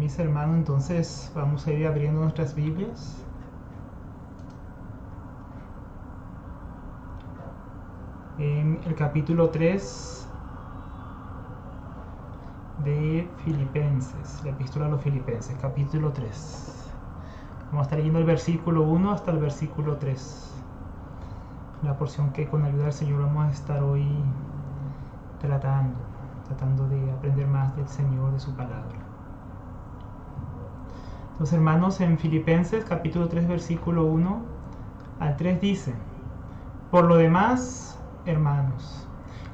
mis hermanos, entonces vamos a ir abriendo nuestras Biblias. En el capítulo 3 de Filipenses, la epístola a los Filipenses, capítulo 3. Vamos a estar leyendo el versículo 1 hasta el versículo 3. La porción que con la ayuda del Señor vamos a estar hoy tratando de aprender más del Señor, de su palabra. Los hermanos, en Filipenses capítulo 3 versículo 1 al 3 dice: por lo demás, hermanos,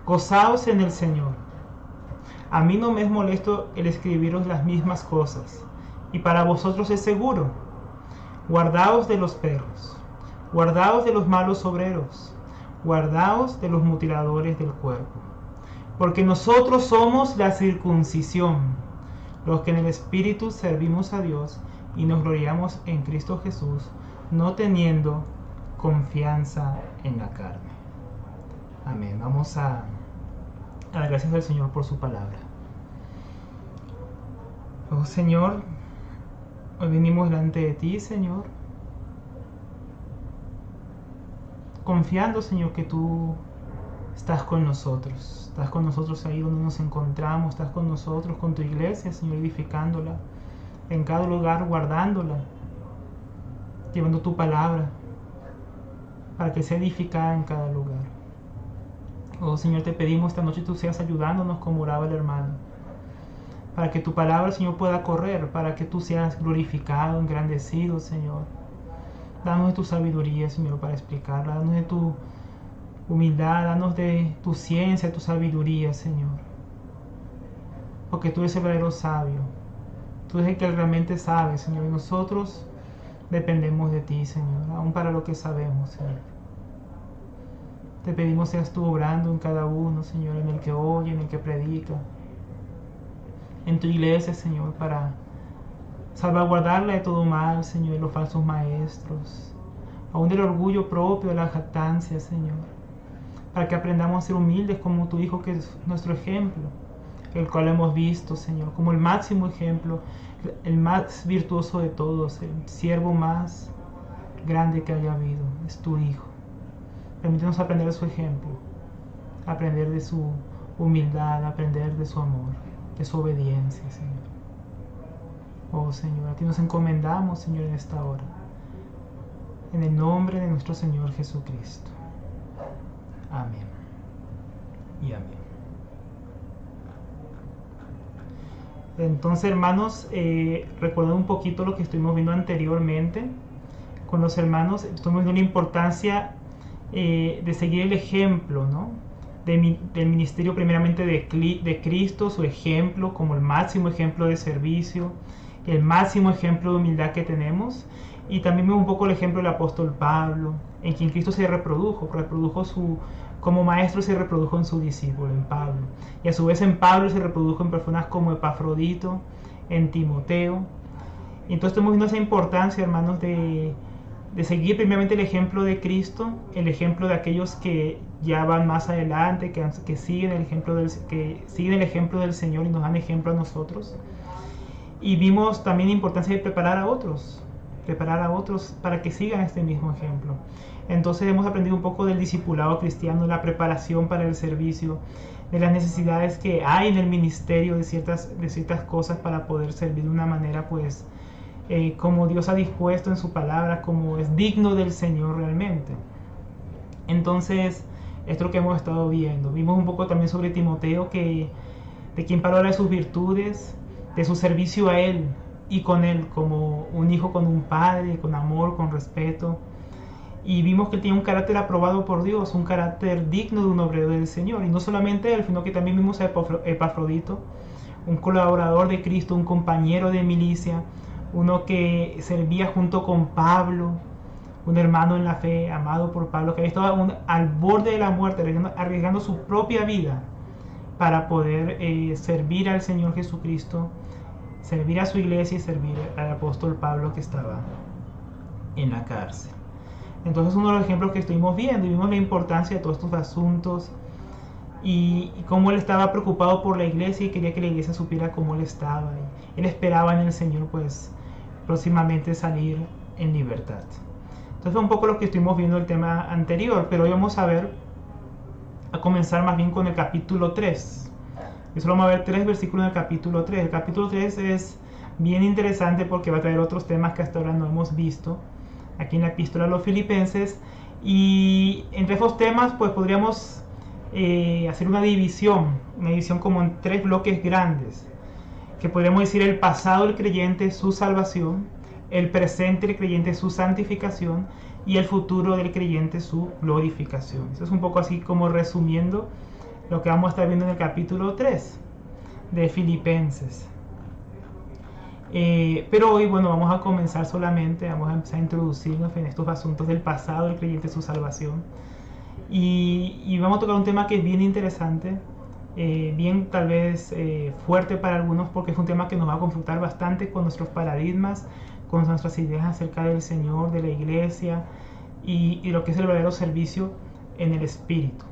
gozaos en el Señor. A mí no me es molesto el escribiros las mismas cosas, y para vosotros es seguro. Guardaos de los perros, guardaos de los malos obreros, guardaos de los mutiladores del cuerpo, porque nosotros somos la circuncisión, los que en el Espíritu servimos a Dios y nos gloriamos en Cristo Jesús, no teniendo confianza en la carne. Amén. Vamos a dar gracias al Señor por su palabra. Oh Señor, hoy venimos delante de ti, Señor, confiando, Señor, que tú estás con nosotros ahí donde nos encontramos, estás con nosotros, con tu iglesia, Señor, edificándola, en cada lugar guardándola, llevando tu palabra para que sea edificada en cada lugar. Oh Señor, te pedimos esta noche tú seas ayudándonos como oraba el hermano, para que tu palabra, Señor, pueda correr, para que tú seas glorificado, engrandecido, Señor. Danos de tu sabiduría, Señor, para explicarla, danos de tu humildad, danos de tu ciencia, tu sabiduría, Señor, porque tú eres el verdadero sabio, tú eres el que realmente sabe, Señor, y nosotros dependemos de ti, Señor, aún para lo que sabemos, Señor. Te pedimos seas tú obrando en cada uno, Señor, en el que oye, en el que predica, en tu iglesia, Señor, para salvaguardarla de todo mal, Señor, de los falsos maestros, aún del orgullo propio, de la jactancia, Señor, para que aprendamos a ser humildes como tu Hijo, que es nuestro ejemplo, el cual hemos visto, Señor, como el máximo ejemplo, el más virtuoso de todos, el siervo más grande que haya habido, es tu Hijo. Permítenos aprender de su ejemplo, aprender de su humildad, aprender de su amor, de su obediencia, Señor. Oh Señor, a ti nos encomendamos, Señor, en esta hora, en el nombre de nuestro Señor Jesucristo. Amén y amén. Entonces, hermanos, recordando un poquito lo que estuvimos viendo anteriormente con los hermanos, estuvimos viendo la importancia de seguir el ejemplo, ¿no?, del ministerio primeramente de Cristo, su ejemplo como el máximo ejemplo de servicio, el máximo ejemplo de humildad que tenemos, y también vemos un poco el ejemplo del apóstol Pablo, en quien Cristo se reprodujo como maestro, se reprodujo en su discípulo, en Pablo, y a su vez en Pablo se reprodujo en personas como Epafrodito, en Timoteo. Y entonces estamos viendo esa importancia, hermanos, de seguir primeramente el ejemplo de Cristo, el ejemplo de aquellos que ya van más adelante, que siguen el ejemplo del Señor y nos dan ejemplo a nosotros. Y vimos también la importancia de preparar a otros para que sigan este mismo ejemplo. Entonces hemos aprendido un poco del discipulado cristiano, la preparación para el servicio, de las necesidades que hay en el ministerio de ciertas cosas para poder servir de una manera, pues, como Dios ha dispuesto en su palabra, como es digno del Señor realmente. Entonces, esto es lo que hemos estado viendo. Vimos un poco también sobre Timoteo, de quien Pablo habla de sus virtudes, de su servicio a él y con él, como un hijo con un padre, con amor, con respeto. Y vimos que él tenía un carácter aprobado por Dios, un carácter digno de un obrero del Señor. Y no solamente él, sino que también vimos a Epafrodito, un colaborador de Cristo, un compañero de milicia, uno que servía junto con Pablo, un hermano en la fe, amado por Pablo, que había estado al borde de la muerte, arriesgando su propia vida para poder servir al Señor Jesucristo, servir a su iglesia y servir al apóstol Pablo, que estaba en la cárcel. Entonces, uno de los ejemplos que estuvimos viendo, y vimos la importancia de todos estos asuntos, y cómo él estaba preocupado por la iglesia y quería que la iglesia supiera cómo él estaba. Y él esperaba en el Señor pues próximamente salir en libertad. Entonces fue un poco lo que estuvimos viendo el tema anterior, pero hoy vamos a comenzar más bien con el capítulo 3. Y solo vamos a ver 3 versículos del capítulo 3. El capítulo 3 es bien interesante porque va a traer otros temas que hasta ahora no hemos visto aquí en la epístola a los Filipenses. Y entre esos temas pues podríamos hacer una división como en 3 bloques grandes, que podríamos decir el pasado del creyente, su salvación, el presente del creyente, su santificación, y el futuro del creyente, su glorificación. Eso es un poco así como resumiendo lo que vamos a estar viendo en el capítulo 3 de Filipenses. Pero hoy, bueno, vamos a comenzar solamente, vamos a empezar a introducirnos en estos asuntos del pasado del creyente, su salvación. Y vamos a tocar un tema que es bien interesante, bien tal vez fuerte para algunos, porque es un tema que nos va a confrontar bastante con nuestros paradigmas, con nuestras ideas acerca del Señor, de la iglesia y lo que es el verdadero servicio en el Espíritu.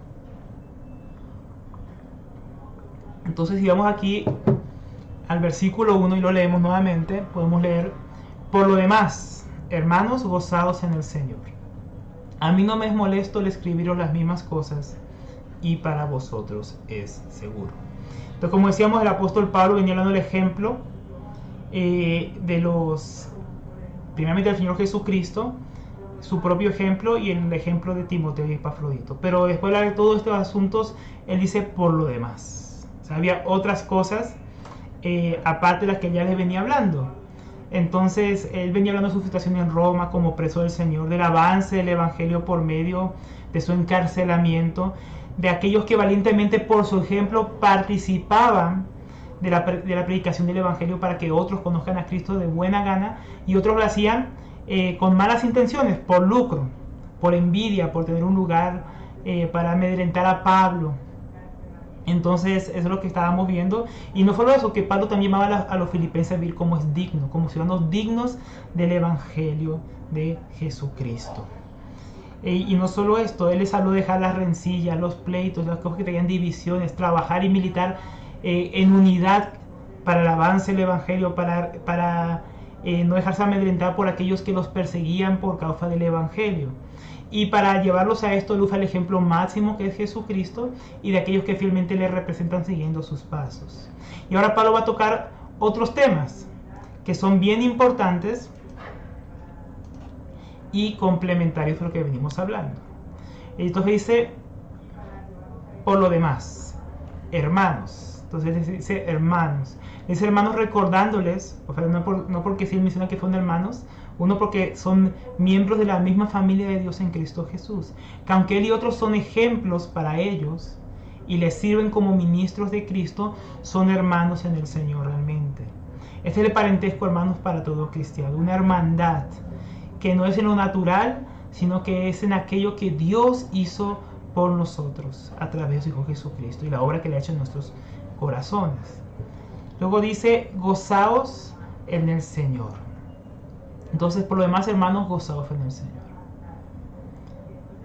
Entonces, si vamos aquí al versículo 1 y lo leemos nuevamente, podemos leer: por lo demás, hermanos, gozados en el Señor. A mí no me es molesto el escribiros las mismas cosas, y para vosotros es seguro. Entonces, como decíamos, el apóstol Pablo venía dando el ejemplo primeramente del Señor Jesucristo, su propio ejemplo y el ejemplo de Timoteo y Epafrodito. Pero después de hablar de todos estos asuntos, él dice por lo demás. O sea, había otras cosas aparte de las que ya les venía hablando. Entonces él venía hablando de su situación en Roma como preso del Señor, del avance del Evangelio por medio de su encarcelamiento, de aquellos que valientemente por su ejemplo participaban de la predicación del Evangelio para que otros conozcan a Cristo de buena gana, y otros lo hacían con malas intenciones, por lucro, por envidia, por tener un lugar para amedrentar a Pablo. Entonces eso es lo que estábamos viendo. Y no solo eso, que Pablo también llamaba a los filipenses a vivir como es digno, como ciudadanos dignos del Evangelio de Jesucristo. Y no solo esto, él les habló de dejar las rencillas, los pleitos, las cosas que tenían divisiones, trabajar y militar en unidad para el avance del Evangelio, para no dejarse amedrentar por aquellos que los perseguían por causa del Evangelio. Y para llevarlos a esto, él usa el ejemplo máximo que es Jesucristo y de aquellos que fielmente le representan siguiendo sus pasos. Y ahora Pablo va a tocar otros temas que son bien importantes y complementarios a lo que venimos hablando. Entonces dice, por lo demás, hermanos. Entonces dice hermanos. Dice hermanos recordándoles, o sea, no porque sí menciona que son hermanos, uno porque son miembros de la misma familia de Dios en Cristo Jesús, que aunque él y otros son ejemplos para ellos y les sirven como ministros de Cristo, son hermanos en el Señor realmente. Este es el parentesco, hermanos, para todo cristiano, una hermandad que no es en lo natural, sino que es en aquello que Dios hizo por nosotros a través de su Hijo Jesucristo y la obra que le ha hecho en nuestros corazones. Luego dice, gozaos en el Señor. Entonces, por lo demás, hermanos, gozaos en el Señor.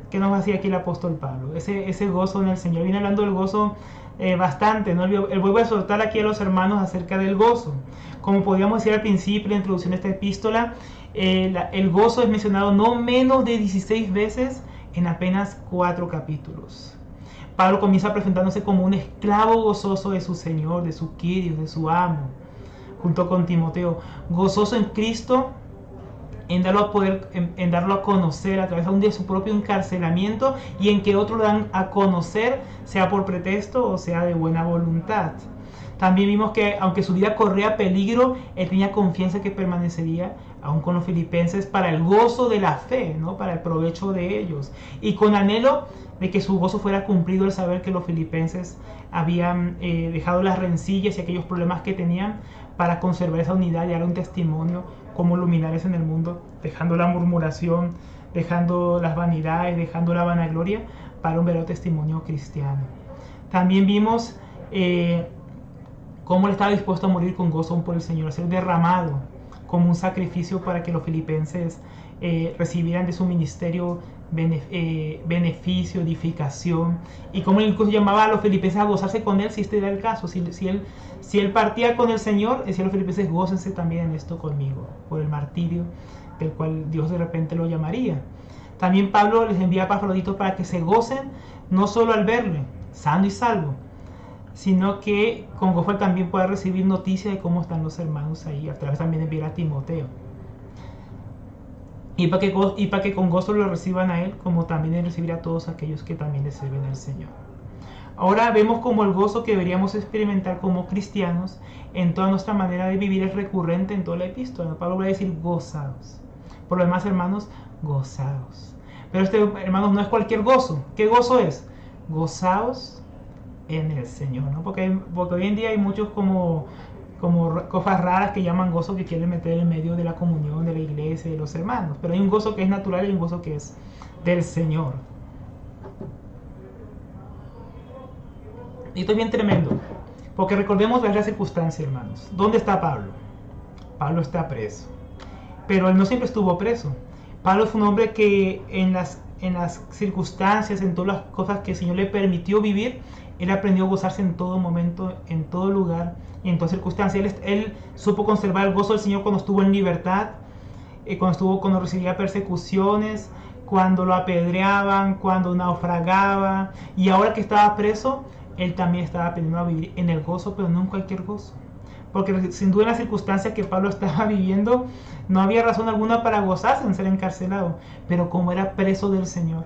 ¿Qué nos hacía aquí el apóstol Pablo? Ese gozo en el Señor. Viene hablando del gozo bastante, ¿no? Él vuelve a soltar aquí a los hermanos acerca del gozo. Como podíamos decir al principio de la introducción de esta epístola, el gozo es mencionado no menos de 16 veces en apenas 4 capítulos. Pablo comienza presentándose como un esclavo gozoso de su Señor, de su Kyrios, de su amo, junto con Timoteo, gozoso en Cristo, en darlo a conocer a través aún de su propio encarcelamiento y en que otros lo dan a conocer, sea por pretexto o sea de buena voluntad. También vimos que aunque su vida corría peligro, él tenía confianza que permanecería aún con los filipenses para el gozo de la fe, ¿no? Para el provecho de ellos. Y con anhelo de que su gozo fuera cumplido al saber que los filipenses habían dejado las rencillas y aquellos problemas que tenían para conservar esa unidad y dar un testimonio como luminares en el mundo, dejando la murmuración, dejando las vanidades, dejando la vanagloria para un verdadero testimonio cristiano. También vimos cómo él estaba dispuesto a morir con gozo por el Señor, a ser derramado como un sacrificio para que los filipenses recibieran de su ministerio beneficio, edificación, y como él incluso llamaba a los filipenses a gozarse con él si este era el caso. Si él partía con el Señor, decía a los filipenses: gócense también en esto conmigo, por el martirio del cual Dios de repente lo llamaría. También Pablo les envía a Epafrodito para que se gocen no solo al verle sano y salvo, sino que con gozo también pueda recibir noticias de cómo están los hermanos ahí, a través también de enviar a Timoteo. Y para que con gozo lo reciban a él, como también de recibir a todos aquellos que también le sirven al Señor. Ahora vemos como el gozo que deberíamos experimentar como cristianos en toda nuestra manera de vivir es recurrente en toda la epístola. Pablo va a decir: gozaos. Por lo demás, hermanos, gozaos. Pero hermanos, no es cualquier gozo. ¿Qué gozo es? Gozaos en el Señor, ¿no? Porque hoy en día hay muchos como cosas raras que llaman gozo, que quieren meter en medio de la comunión, de la iglesia, de los hermanos. Pero hay un gozo que es natural y hay un gozo que es del Señor. Y esto es bien tremendo, porque recordemos la circunstancia, hermanos. ¿Dónde está Pablo? Pablo está preso, pero él no siempre estuvo preso. Pablo fue un hombre que en las circunstancias, en todas las cosas que el Señor le permitió vivir, él aprendió a gozarse en todo momento, en todo lugar y en toda circunstancia. Él supo conservar el gozo del Señor cuando estuvo en libertad, cuando recibía persecuciones, cuando lo apedreaban, cuando naufragaba, y ahora que estaba preso, él también estaba aprendiendo a vivir en el gozo, pero no en cualquier gozo. Porque sin duda en las circunstancias que Pablo estaba viviendo, no había razón alguna para gozarse en ser encarcelado. Pero como era preso del Señor,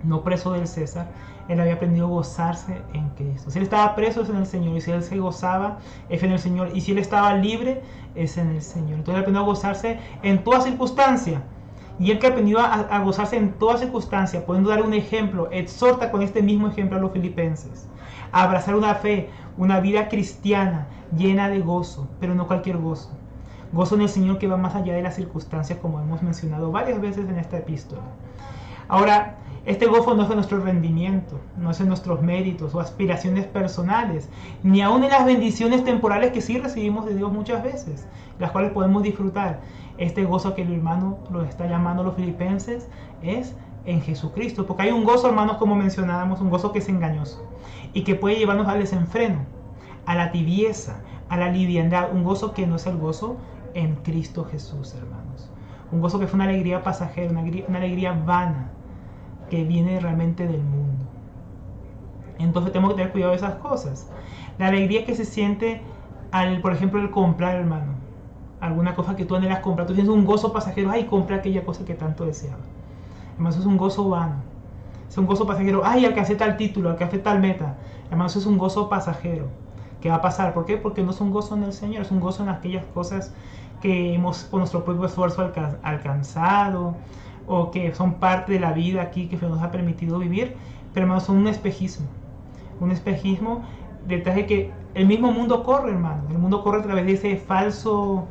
no preso del César, él había aprendido a gozarse en Cristo. Si él estaba preso, es en el Señor. Y si él se gozaba, es en el Señor. Y si él estaba libre, es en el Señor. Entonces él aprendió a gozarse en toda circunstancia. Y el que aprendió a gozarse en toda circunstancia, pudiendo dar un ejemplo, exhorta con este mismo ejemplo a los filipenses a abrazar una fe, una vida cristiana llena de gozo, pero no cualquier gozo. Gozo en el Señor que va más allá de las circunstancias, como hemos mencionado varias veces en esta epístola. Ahora, este gozo no es de nuestro rendimiento, no es de nuestros méritos o aspiraciones personales, ni aun en las bendiciones temporales que sí recibimos de Dios muchas veces, las cuales podemos disfrutar. Este gozo que el hermano lo está llamando a los filipenses es en Jesucristo, porque hay un gozo, hermanos, como mencionábamos, un gozo que es engañoso y que puede llevarnos al desenfreno, a la tibieza, a la liviandad, un gozo que no es el gozo en Cristo Jesús, hermanos. Un gozo que fue una alegría pasajera, una alegría vana, que viene realmente del mundo. Entonces tenemos que tener cuidado de esas cosas. La alegría que se siente por ejemplo, el comprar, hermano, alguna cosa que tú anhelas comprar, tú tienes un gozo pasajero: ay, compré aquella cosa que tanto deseaba. Hermano, eso es un gozo vano, es un gozo pasajero. Ay, alcancé tal título, alcancé tal meta. Hermano, eso es un gozo pasajero que va a pasar. ¿Por qué? Porque no es un gozo en el Señor, es un gozo en aquellas cosas que hemos por nuestro propio esfuerzo alcanzado, o que son parte de la vida aquí que nos ha permitido vivir. Pero, hermano, son un espejismo detrás de que el mismo mundo corre, hermano. El mundo corre a través de ese falso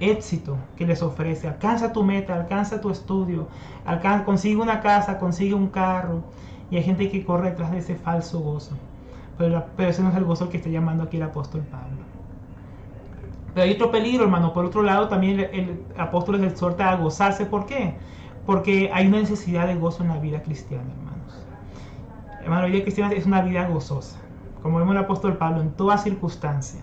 éxito que les ofrece. Alcanza tu meta, alcanza tu estudio, consigue una casa, consigue un carro, y hay gente que corre detrás de ese falso gozo. Pero ese no es el gozo que está llamando aquí el apóstol Pablo. Pero hay otro peligro, hermano. Por otro lado, también el apóstol les exhorta a gozarse. ¿Por qué? Porque hay una necesidad de gozo en la vida cristiana, hermanos. Hermano, la vida cristiana es una vida gozosa, como vemos el apóstol Pablo, en toda circunstancia.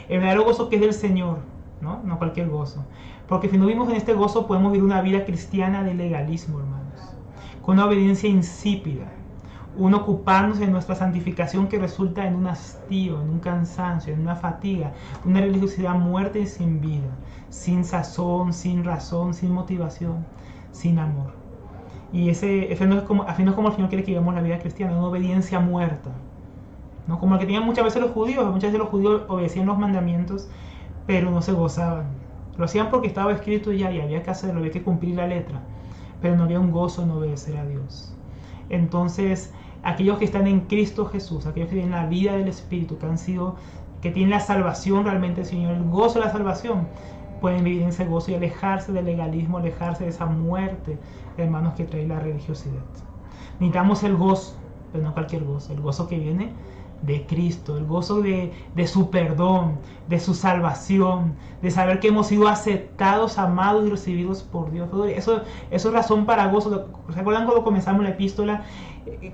El verdadero gozo que es del Señor, no cualquier gozo. Porque si no vivimos en este gozo, podemos vivir una vida cristiana de legalismo, hermanos, con una obediencia insípida, un ocuparnos de nuestra santificación que resulta en un hastío, en un cansancio, en una fatiga, una religiosidad muerta y sin vida, sin sazón, sin razón, sin motivación, sin amor. Y ese no es como, así no es como el Señor quiere que vivamos la vida cristiana, una obediencia muerta, ¿no? Como la que tenían muchas veces los judíos. Muchas veces los judíos obedecían los mandamientos, pero no se gozaban. Lo hacían porque estaba escrito ya y había que hacerlo, había que cumplir la letra, pero no había un gozo en obedecer a Dios. Entonces, aquellos que están en Cristo Jesús, aquellos que tienen la vida del Espíritu, que tienen la salvación realmente del Señor, el gozo de la salvación, pueden vivir en ese gozo y alejarse del legalismo, alejarse de esa muerte, hermanos, que trae la religiosidad. Necesitamos el gozo, pero no cualquier gozo, el gozo que viene de Cristo, el gozo de su perdón, de su salvación, de saber que hemos sido aceptados, amados y recibidos por Dios. Eso es razón para gozo. ¿Se acuerdan cuando comenzamos la epístola?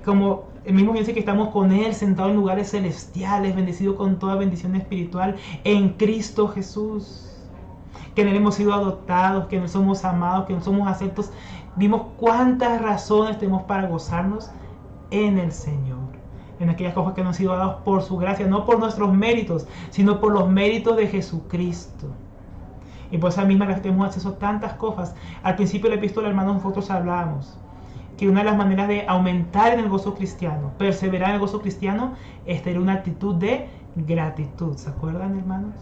Como el mismo dice que estamos con Él sentados en lugares celestiales, bendecidos con toda bendición espiritual en Cristo Jesús. Que en Él hemos sido adoptados, que en Él somos amados, que en Él somos aceptos. Vimos cuántas razones tenemos para gozarnos en el Señor, en aquellas cosas que nos han sido dadas por su gracia, no por nuestros méritos, sino por los méritos de Jesucristo. Y por esa misma gracia tenemos acceso a tantas cosas. Al principio de la epístola, hermanos, nosotros hablábamos que una de las maneras de aumentar en el gozo cristiano, perseverar en el gozo cristiano, es tener una actitud de gratitud. ¿Se acuerdan, hermanos?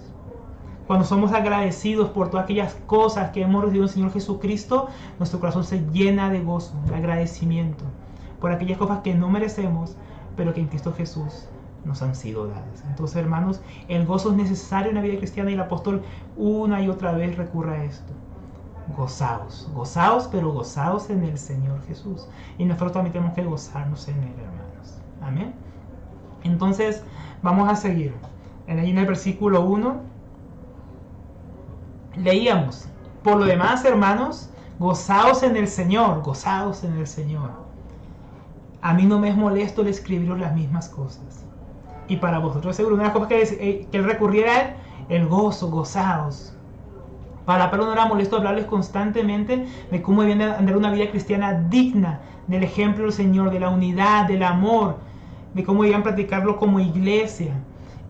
Cuando somos agradecidos por todas aquellas cosas que hemos recibido del Señor Jesucristo, nuestro corazón se llena de gozo, de agradecimiento, por aquellas cosas que no merecemos, pero que en Cristo Jesús nos han sido dadas. Entonces, hermanos, el gozo es necesario en la vida cristiana y el apóstol una y otra vez recurre a esto. Gozaos, gozaos, pero gozaos en el Señor Jesús. Y nosotros también tenemos que gozarnos en Él, hermanos. Amén. Entonces, vamos a seguir. En el versículo 1 leíamos: por lo demás, hermanos, gozaos en el Señor, gozaos en el Señor. A mí no me es molesto el escribiros las mismas cosas. Y para vosotros seguro, una de las cosas que él recurriera a el gozo, gozaos. Para Pablo no era molesto hablarles constantemente de cómo debían andar una vida cristiana digna del ejemplo del Señor, de la unidad, del amor, de cómo debían practicarlo como iglesia.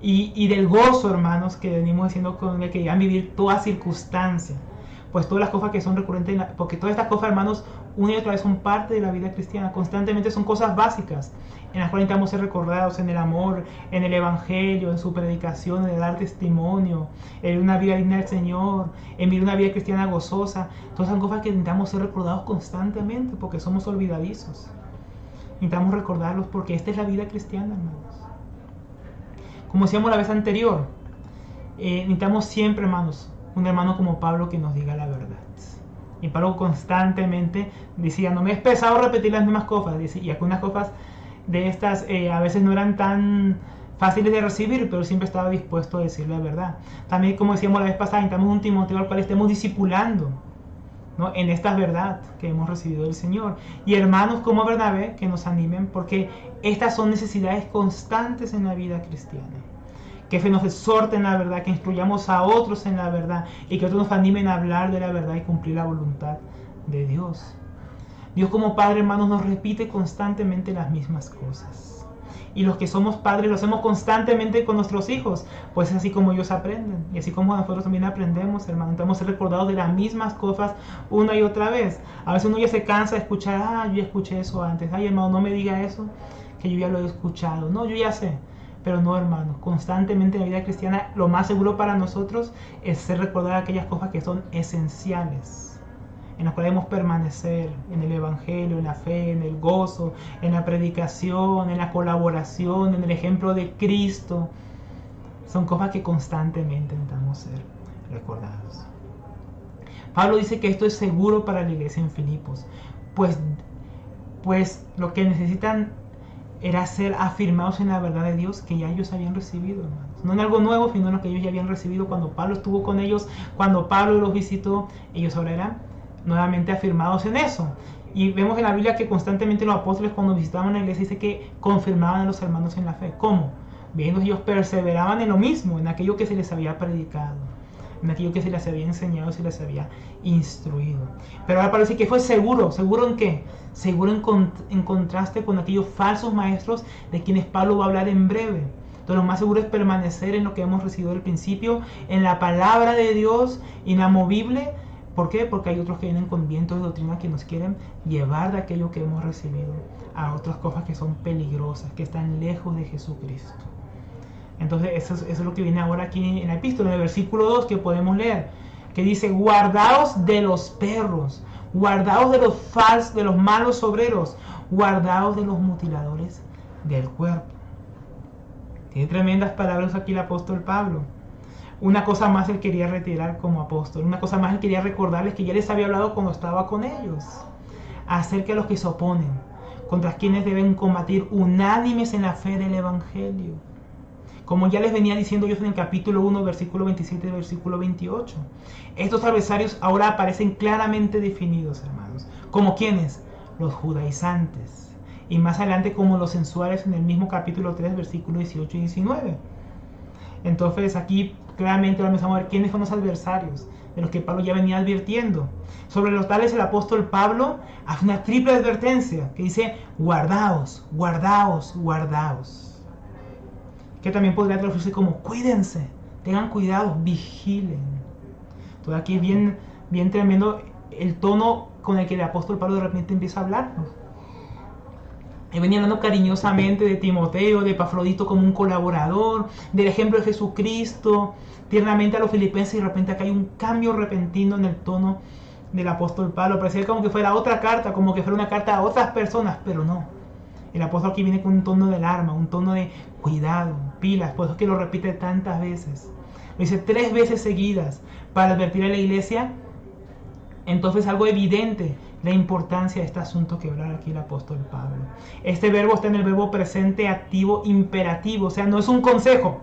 Y del gozo, hermanos, que venimos diciendo con el que debían vivir toda circunstancia. Pues todas las cosas que son recurrentes, porque todas estas cosas, hermanos, una y otra vez son parte de la vida cristiana. Constantemente son cosas básicas en las cuales necesitamos ser recordados: en el amor, en el evangelio, en su predicación, en el dar testimonio, en una vida digna del Señor, en vivir una vida cristiana gozosa. Todas son cosas que necesitamos ser recordados constantemente porque somos olvidadizos. Necesitamos recordarlos porque esta es la vida cristiana, hermanos. Como decíamos la vez anterior, necesitamos siempre, hermanos, un hermano como Pablo que nos diga la verdad. Y Pablo constantemente decía: no me es pesado repetir las mismas cosas. Y algunas cosas de estas a veces no eran tan fáciles de recibir, pero siempre estaba dispuesto a decir la verdad. También, como decíamos la vez pasada, necesitamos un Timoteo al cual estemos discipulando, ¿no?, en esta verdad que hemos recibido del Señor. Y hermanos como Bernabé que nos animen, porque estas son necesidades constantes en la vida cristiana. Que nos exhorten en la verdad, que instruyamos a otros en la verdad y que otros nos animen a hablar de la verdad y cumplir la voluntad de Dios. Dios como Padre, hermanos, nos repite constantemente las mismas cosas. Y los que somos padres lo hacemos constantemente con nuestros hijos, pues es así como ellos aprenden. Y así como nosotros también aprendemos, hermanos, estamos ser recordados de las mismas cosas una y otra vez. A veces uno ya se cansa de escuchar: yo ya escuché eso antes. Ay, hermano, no me diga eso, que yo ya lo he escuchado. No, yo ya sé. Pero no, hermanos, constantemente en la vida cristiana lo más seguro para nosotros es ser recordadas aquellas cosas que son esenciales, en las cuales debemos permanecer: en el evangelio, en la fe, en el gozo, en la predicación, en la colaboración, en el ejemplo de Cristo. Son cosas que constantemente necesitamos ser recordados. Pablo dice que esto es seguro para la iglesia en Filipos, pues lo que necesitan era ser afirmados en la verdad de Dios que ya ellos habían recibido, hermanos. No en algo nuevo, sino en lo que ellos ya habían recibido cuando Pablo estuvo con ellos, cuando Pablo los visitó. Ellos ahora eran nuevamente afirmados en eso. Y vemos en la Biblia que constantemente los apóstoles, cuando visitaban la iglesia, dice que confirmaban a los hermanos en la fe. ¿Cómo? Viendo ellos perseveraban en lo mismo, en aquello que se les había predicado, en aquello que se les había enseñado, se les había instruido. Pero ahora parece que fue seguro. ¿Seguro en qué? Seguro en contraste con aquellos falsos maestros de quienes Pablo va a hablar en breve. Entonces lo más seguro es permanecer en lo que hemos recibido del principio, en la palabra de Dios inamovible. ¿Por qué? Porque hay otros que vienen con vientos de doctrina que nos quieren llevar de aquello que hemos recibido a otras cosas que son peligrosas, que están lejos de Jesucristo. Entonces eso es lo que viene ahora aquí en la epístola, en el versículo 2 que podemos leer, que dice: guardaos de los perros, guardaos de los falsos, de los malos obreros, guardaos de los mutiladores del cuerpo. Tiene tremendas palabras aquí el apóstol Pablo. Una cosa más él quería retirar como apóstol, una cosa más él quería recordarles que ya les había hablado cuando estaba con ellos, acerca de los que se oponen, contra quienes deben combatir unánimes en la fe del evangelio. como ya les venía diciendo yo en el capítulo 1, versículo 27 y versículo 28. Estos adversarios ahora aparecen claramente definidos, hermanos. ¿Como quiénes? Los judaizantes. Y más adelante como los sensuales en el mismo capítulo 3, versículos 18 y 19. Entonces aquí claramente vamos a ver quiénes son los adversarios, de los que Pablo ya venía advirtiendo. Sobre los tales el apóstol Pablo hace una triple advertencia que dice: guardaos, guardaos, guardaos. Que también podría traducirse como: cuídense, tengan cuidado, vigilen. Todo aquí es bien tremendo el tono con el que el apóstol Pablo de repente empieza a hablarnos. Él venía hablando cariñosamente de Timoteo, de Epafrodito como un colaborador, del ejemplo de Jesucristo, tiernamente a los filipenses, y de repente acá hay un cambio repentino en el tono del apóstol Pablo. Parecía como que fuera otra carta, como que fuera una carta a otras personas, pero no. El apóstol aquí viene con un tono de alarma, un tono de cuidado, pilas, por eso es que lo repite tantas veces. Lo dice 3 veces seguidas para advertir a la iglesia. Entonces algo evidente, la importancia de este asunto que habla aquí el apóstol Pablo. Este verbo está en el verbo presente activo imperativo, o sea, no es un consejo.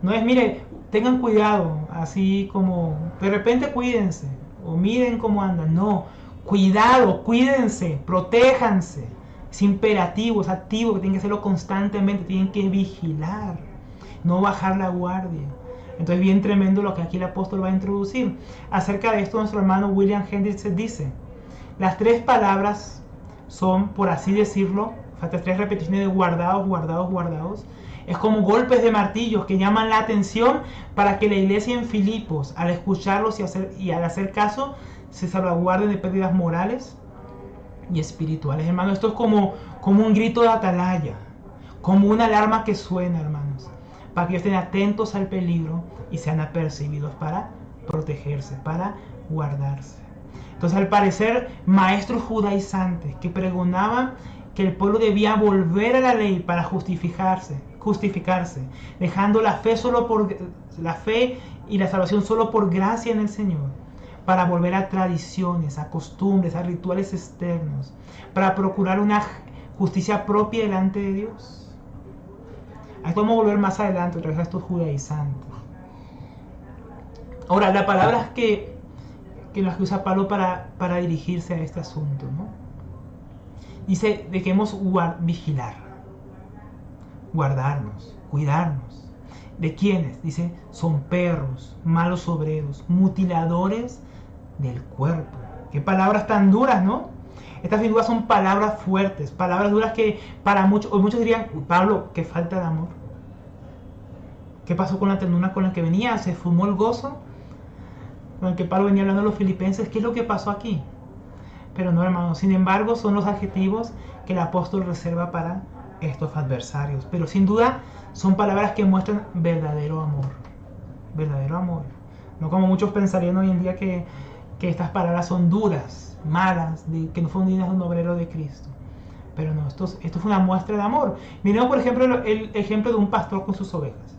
No es, mire, tengan cuidado, así como, de repente cuídense, o miren cómo andan. No, cuidado, cuídense, protéjanse. Es imperativo, es activo, que tienen que hacerlo constantemente, tienen que vigilar, no bajar la guardia. Entonces bien tremendo lo que aquí el apóstol va a introducir. Acerca de esto nuestro hermano William Hendricks dice: las 3 palabras son, por así decirlo, estas 3 repeticiones de guardaos, guardaos, guardaos, es como golpes de martillos que llaman la atención para que la iglesia en Filipos, al escucharlos y al hacer caso, se salvaguarden de pérdidas morales y espirituales. Hermanos, esto es como un grito de atalaya, como una alarma que suena, hermanos, para que estén atentos al peligro y sean apercibidos para protegerse, para guardarse. Entonces, al parecer, maestros judaizantes que pregonaban que el pueblo debía volver a la ley para justificarse, dejando la fe y la salvación solo por gracia en el Señor, para volver a tradiciones, a costumbres, a rituales externos, para procurar una justicia propia delante de Dios. Ahí podemos volver más adelante otra vez a estos judaizantes. Ahora, las palabras que las que usa Pablo para dirigirse a este asunto, ¿no? Dice de que hemos vigilar, guardarnos, cuidarnos. ¿De quiénes? Dice, son perros, malos obreros, mutiladores del cuerpo. Qué palabras tan duras, ¿no? Estas sin duda son palabras fuertes, palabras duras que para muchos dirían: Pablo, qué falta de amor. ¿Qué pasó con la ternura con la que venía? ¿Se fumó el gozo con el que Pablo venía hablando a los filipenses? ¿Qué es lo que pasó aquí? Pero no, hermanos, sin embargo son los adjetivos que el apóstol reserva para estos adversarios. Pero sin duda son palabras que muestran verdadero amor. Verdadero amor. No como muchos pensarían hoy en día que estas palabras son duras, malas, que no fueron dignas de un obrero de Cristo. Pero no, esto fue una muestra de amor. Miremos por ejemplo el ejemplo de un pastor con sus ovejas.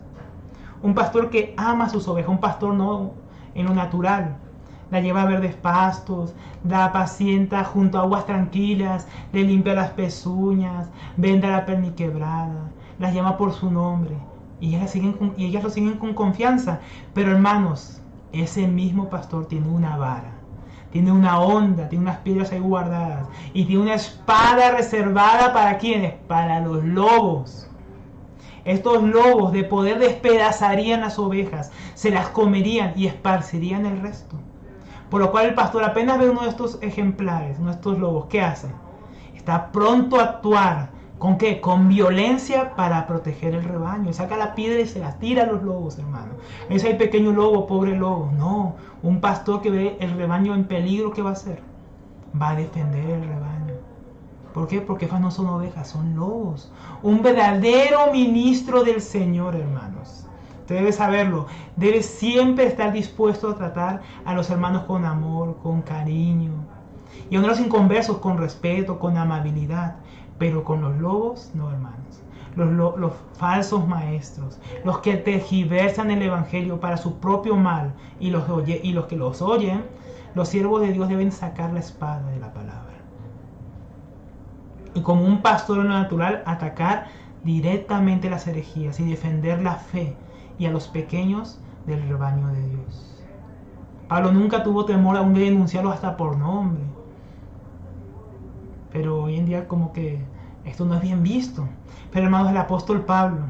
Un pastor que ama a sus ovejas, un pastor no en lo natural. La lleva a verdes pastos, la apacienta junto a aguas tranquilas, le limpia las pezuñas, venda la perniquebrada, las llama por su nombre. Y ellas lo siguen con confianza. Pero hermanos, ese mismo pastor tiene una vara, tiene una honda, tiene unas piedras ahí guardadas, y tiene una espada reservada ¿para quiénes? Para los lobos. Estos lobos de poder despedazarían las ovejas, se las comerían y esparcirían el resto. Por lo cual el pastor apenas ve uno de estos ejemplares, uno de estos lobos, ¿qué hace? Está pronto a actuar. ¿Con qué? Con violencia para proteger el rebaño. Saca la piedra y se la tira a los lobos, hermano. Ese hay pequeño lobo, pobre lobo. No, un pastor que ve el rebaño en peligro, ¿qué va a hacer? Va a defender el rebaño. ¿Por qué? Porque esas no son ovejas, son lobos. Un verdadero ministro del Señor, hermanos. Usted debe saberlo. Debe siempre estar dispuesto a tratar a los hermanos con amor, con cariño. Y a los inconversos con respeto, con amabilidad. Pero con los lobos, no, hermanos. Los falsos maestros, los que tergiversan el evangelio para su propio mal, y los que los oyen, los siervos de Dios deben sacar la espada de la palabra. Y como un pastor en lo natural, atacar directamente las herejías y defender la fe y a los pequeños del rebaño de Dios. Pablo nunca tuvo temor aún de denunciarlos hasta por nombre. Pero hoy en día como que esto no es bien visto. Pero hermanos, el apóstol Pablo,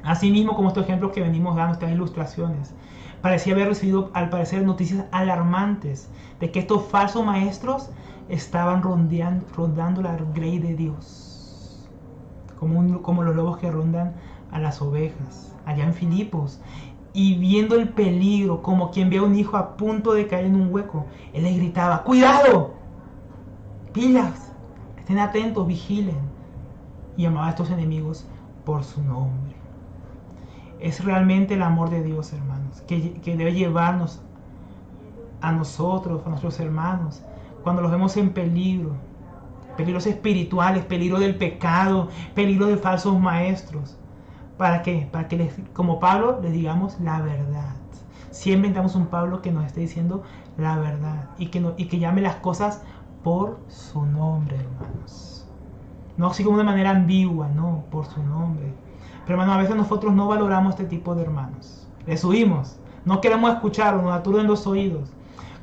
asimismo como estos ejemplos que venimos dando, estas ilustraciones, parecía haber recibido al parecer noticias alarmantes de que estos falsos maestros estaban rondando la grey de Dios, como los lobos que rondan a las ovejas, allá en Filipos. Y viendo el peligro, como quien ve a un hijo a punto de caer en un hueco, él le gritaba: ¡cuidado! ¡Pilas! Estén atentos, vigilen. Y llamaba a estos enemigos por su nombre. Es realmente el amor de Dios, hermanos, que debe llevarnos a nosotros, a nuestros hermanos, cuando los vemos en peligro, peligros espirituales, peligro del pecado, peligro de falsos maestros. ¿Para qué? Para que, como Pablo, les digamos la verdad. Siempre necesitamos un Pablo que nos esté diciendo la verdad y que llame las cosas por su nombre, hermanos. No así como de manera ambigua, no, por su nombre. Pero hermanos, a veces nosotros no valoramos este tipo de hermanos. Les huimos, no queremos escucharlos, nos aturden los oídos.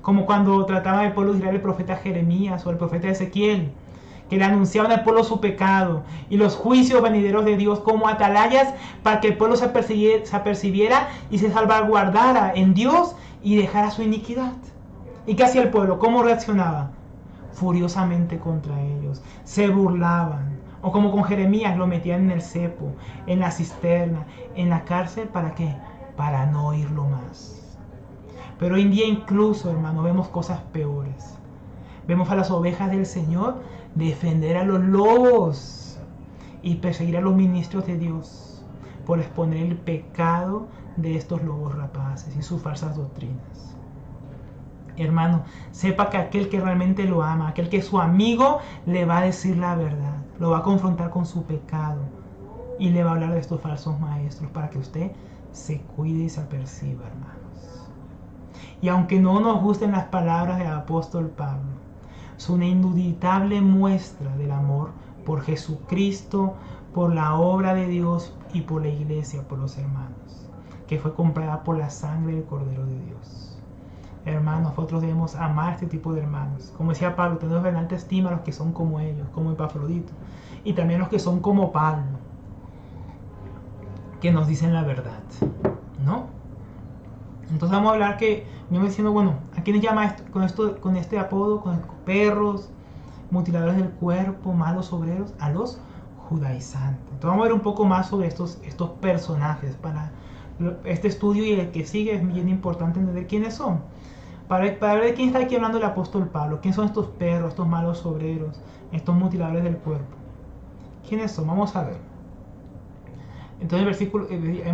Como cuando trataba del pueblo de Israel el profeta Jeremías o el profeta Ezequiel, que le anunciaban al pueblo su pecado y los juicios venideros de Dios como atalayas para que el pueblo se apercibiera y se salvaguardara en Dios y dejara su iniquidad. ¿Y qué hacía el pueblo? ¿Cómo reaccionaba? Furiosamente contra ellos, se burlaban, o como con Jeremías, lo metían en el cepo, en la cisterna, en la cárcel. ¿Para qué? Para no oírlo más. Pero hoy en día incluso, hermano, vemos cosas peores. Vemos a las ovejas del Señor defender a los lobos y perseguir a los ministros de Dios por exponer el pecado de estos lobos rapaces y sus falsas doctrinas. Hermano, sepa que aquel que realmente lo ama, aquel que es su amigo, le va a decir la verdad, lo va a confrontar con su pecado y le va a hablar de estos falsos maestros para que usted se cuide y se aperciba, hermanos. Y aunque no nos gusten las palabras del apóstol Pablo, es una indudable muestra del amor por Jesucristo, por la obra de Dios y por la iglesia, por los hermanos, que fue comprada por la sangre del Cordero de Dios. Hermanos, nosotros debemos amar a este tipo de hermanos. Como decía Pablo, tenemos en alta estima a los que son como ellos, como Epafrodito, y también los que son como Pablo, que nos dicen la verdad, ¿no? Entonces vamos a hablar que, yo me diciendo, bueno, ¿a quiénes llama con este apodo? Con perros, mutiladores del cuerpo, malos obreros, a los judaizantes. Entonces vamos a ver un poco más sobre estos personajes. Para este estudio y el que sigue es bien importante entender quiénes son. Para ver de quién está aquí hablando el apóstol Pablo. ¿Quiénes son estos perros, estos malos obreros, estos mutiladores del cuerpo? ¿Quiénes son? Vamos a ver. Entonces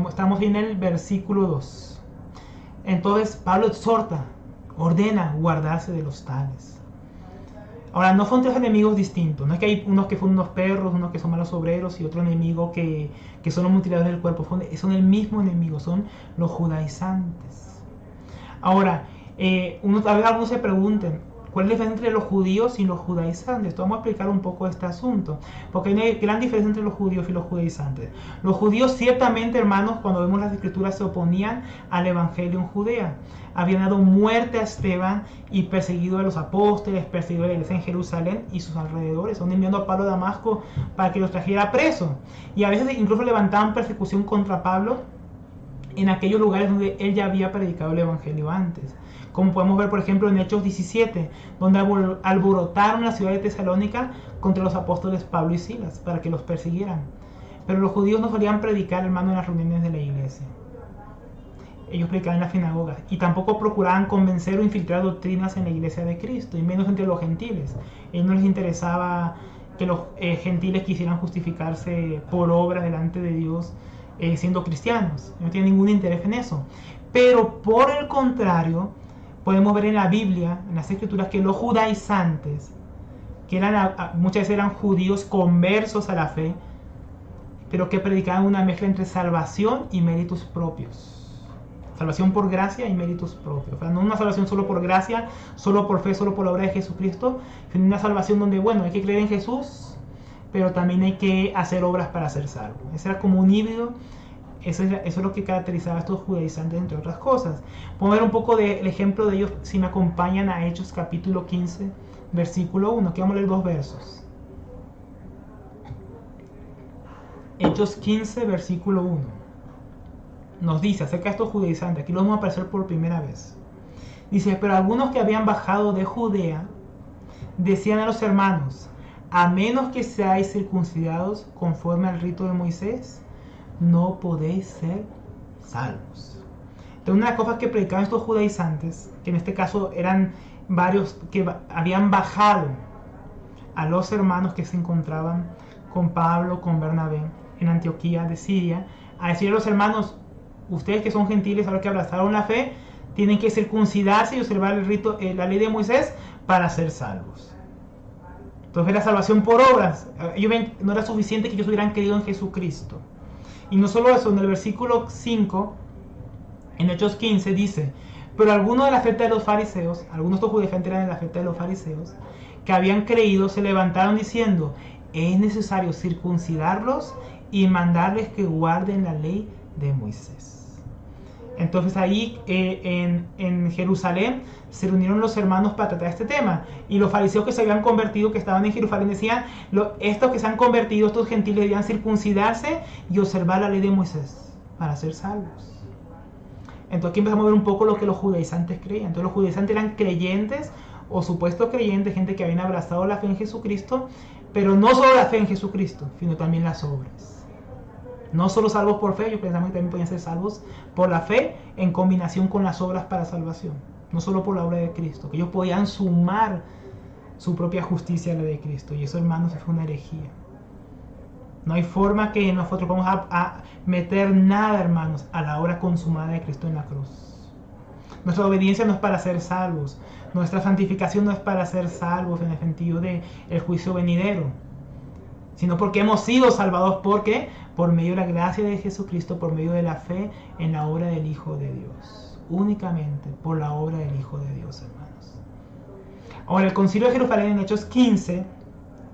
estamos en el versículo 2. Entonces Pablo exhorta, ordena guardarse de los tales. Ahora, no son tres enemigos distintos. No es que hay unos que son unos perros, unos que son malos obreros y otro enemigo que son los mutiladores del cuerpo. Son el mismo enemigo, son los judaizantes. Ahora, tal vez algunos se pregunten, ¿cuál es la diferencia entre los judíos y los judaizantes? Vamos a explicar un poco este asunto, porque hay una gran diferencia entre los judíos y los judaizantes. Los judíos ciertamente, hermanos, cuando vemos las escrituras, se oponían al evangelio en Judea. Habían dado muerte a Esteban y perseguido a los apóstoles, perseguido a la iglesia en Jerusalén y sus alrededores. Estaban enviando a Pablo a Damasco para que los trajera preso. Y a veces incluso levantaban persecución contra Pablo en aquellos lugares donde él ya había predicado el evangelio antes. Como podemos ver, por ejemplo, en Hechos 17, donde alborotaron la ciudad de Tesalónica contra los apóstoles Pablo y Silas para que los persiguieran. Pero los judíos no solían predicar, hermano, en las reuniones de la iglesia. Ellos predicaban en las sinagogas y tampoco procuraban convencer o infiltrar doctrinas en la iglesia de Cristo, y menos entre los gentiles. A ellos no les interesaba que los gentiles quisieran justificarse por obra delante de Dios siendo cristianos. No tienen ningún interés en eso. Pero por el contrario, podemos ver en la Biblia, en las escrituras, que los judaizantes, que muchas veces eran judíos conversos a la fe, pero que predicaban una mezcla entre salvación y méritos propios. Salvación por gracia y méritos propios. O sea, no una salvación solo por gracia, solo por fe, solo por la obra de Jesucristo, sino una salvación donde, bueno, hay que creer en Jesús, pero también hay que hacer obras para ser salvo. Ese era como un híbrido. Eso es lo que caracterizaba a estos judaizantes, entre otras cosas. Podemos ver un poco del ejemplo de ellos si me acompañan a Hechos capítulo 15, versículo 1. Aquí vamos a leer 2 versos. Hechos 15, versículo 1. Nos dice acerca de estos judaizantes. Aquí los vamos a aparecer por primera vez. Dice, pero algunos que habían bajado de Judea decían a los hermanos, a menos que seáis circuncidados conforme al rito de Moisés, no podéis ser salvos. Entonces, una de las cosas que predicaban estos judaizantes, que en este caso eran varios que habían bajado a los hermanos que se encontraban con Pablo, con Bernabé, en Antioquía de Siria, a decirle a los hermanos, ustedes que son gentiles, ahora que abrazaron la fe, tienen que circuncidarse y observar el rito, la ley de Moisés para ser salvos. Entonces la salvación por obras, ellos ven, no era suficiente que ellos hubieran creído en Jesucristo. Y no solo eso, en el versículo 5, en Hechos 15 dice, pero algunos de la secta de los fariseos, algunos de estos judaizantes eran de la secta de los fariseos, que habían creído, se levantaron diciendo, es necesario circuncidarlos y mandarles que guarden la ley de Moisés. Entonces ahí en Jerusalén se reunieron los hermanos para tratar este tema. Y los fariseos que se habían convertido, que estaban en Jerusalén, decían, estos que se han convertido, estos gentiles, debían circuncidarse y observar la ley de Moisés para ser salvos. Entonces aquí empezamos a ver un poco lo que los judaizantes creían. Entonces los judaizantes eran creyentes o supuestos creyentes, gente que habían abrazado la fe en Jesucristo, pero no solo la fe en Jesucristo, sino también las obras. No solo salvos por fe, yo pensaba que también podían ser salvos por la fe en combinación con las obras para salvación. No solo por la obra de Cristo, que ellos podían sumar su propia justicia a la de Cristo. Y eso, hermanos, es una herejía. No hay forma que nosotros vamos a meter nada, hermanos, a la obra consumada de Cristo en la cruz. Nuestra obediencia no es para ser salvos. Nuestra santificación no es para ser salvos en el sentido del juicio venidero, sino porque hemos sido salvados. ¿Por qué? Por medio de la gracia de Jesucristo, por medio de la fe en la obra del Hijo de Dios. Únicamente por la obra del Hijo de Dios, hermanos. Ahora, el Concilio de Jerusalén en Hechos 15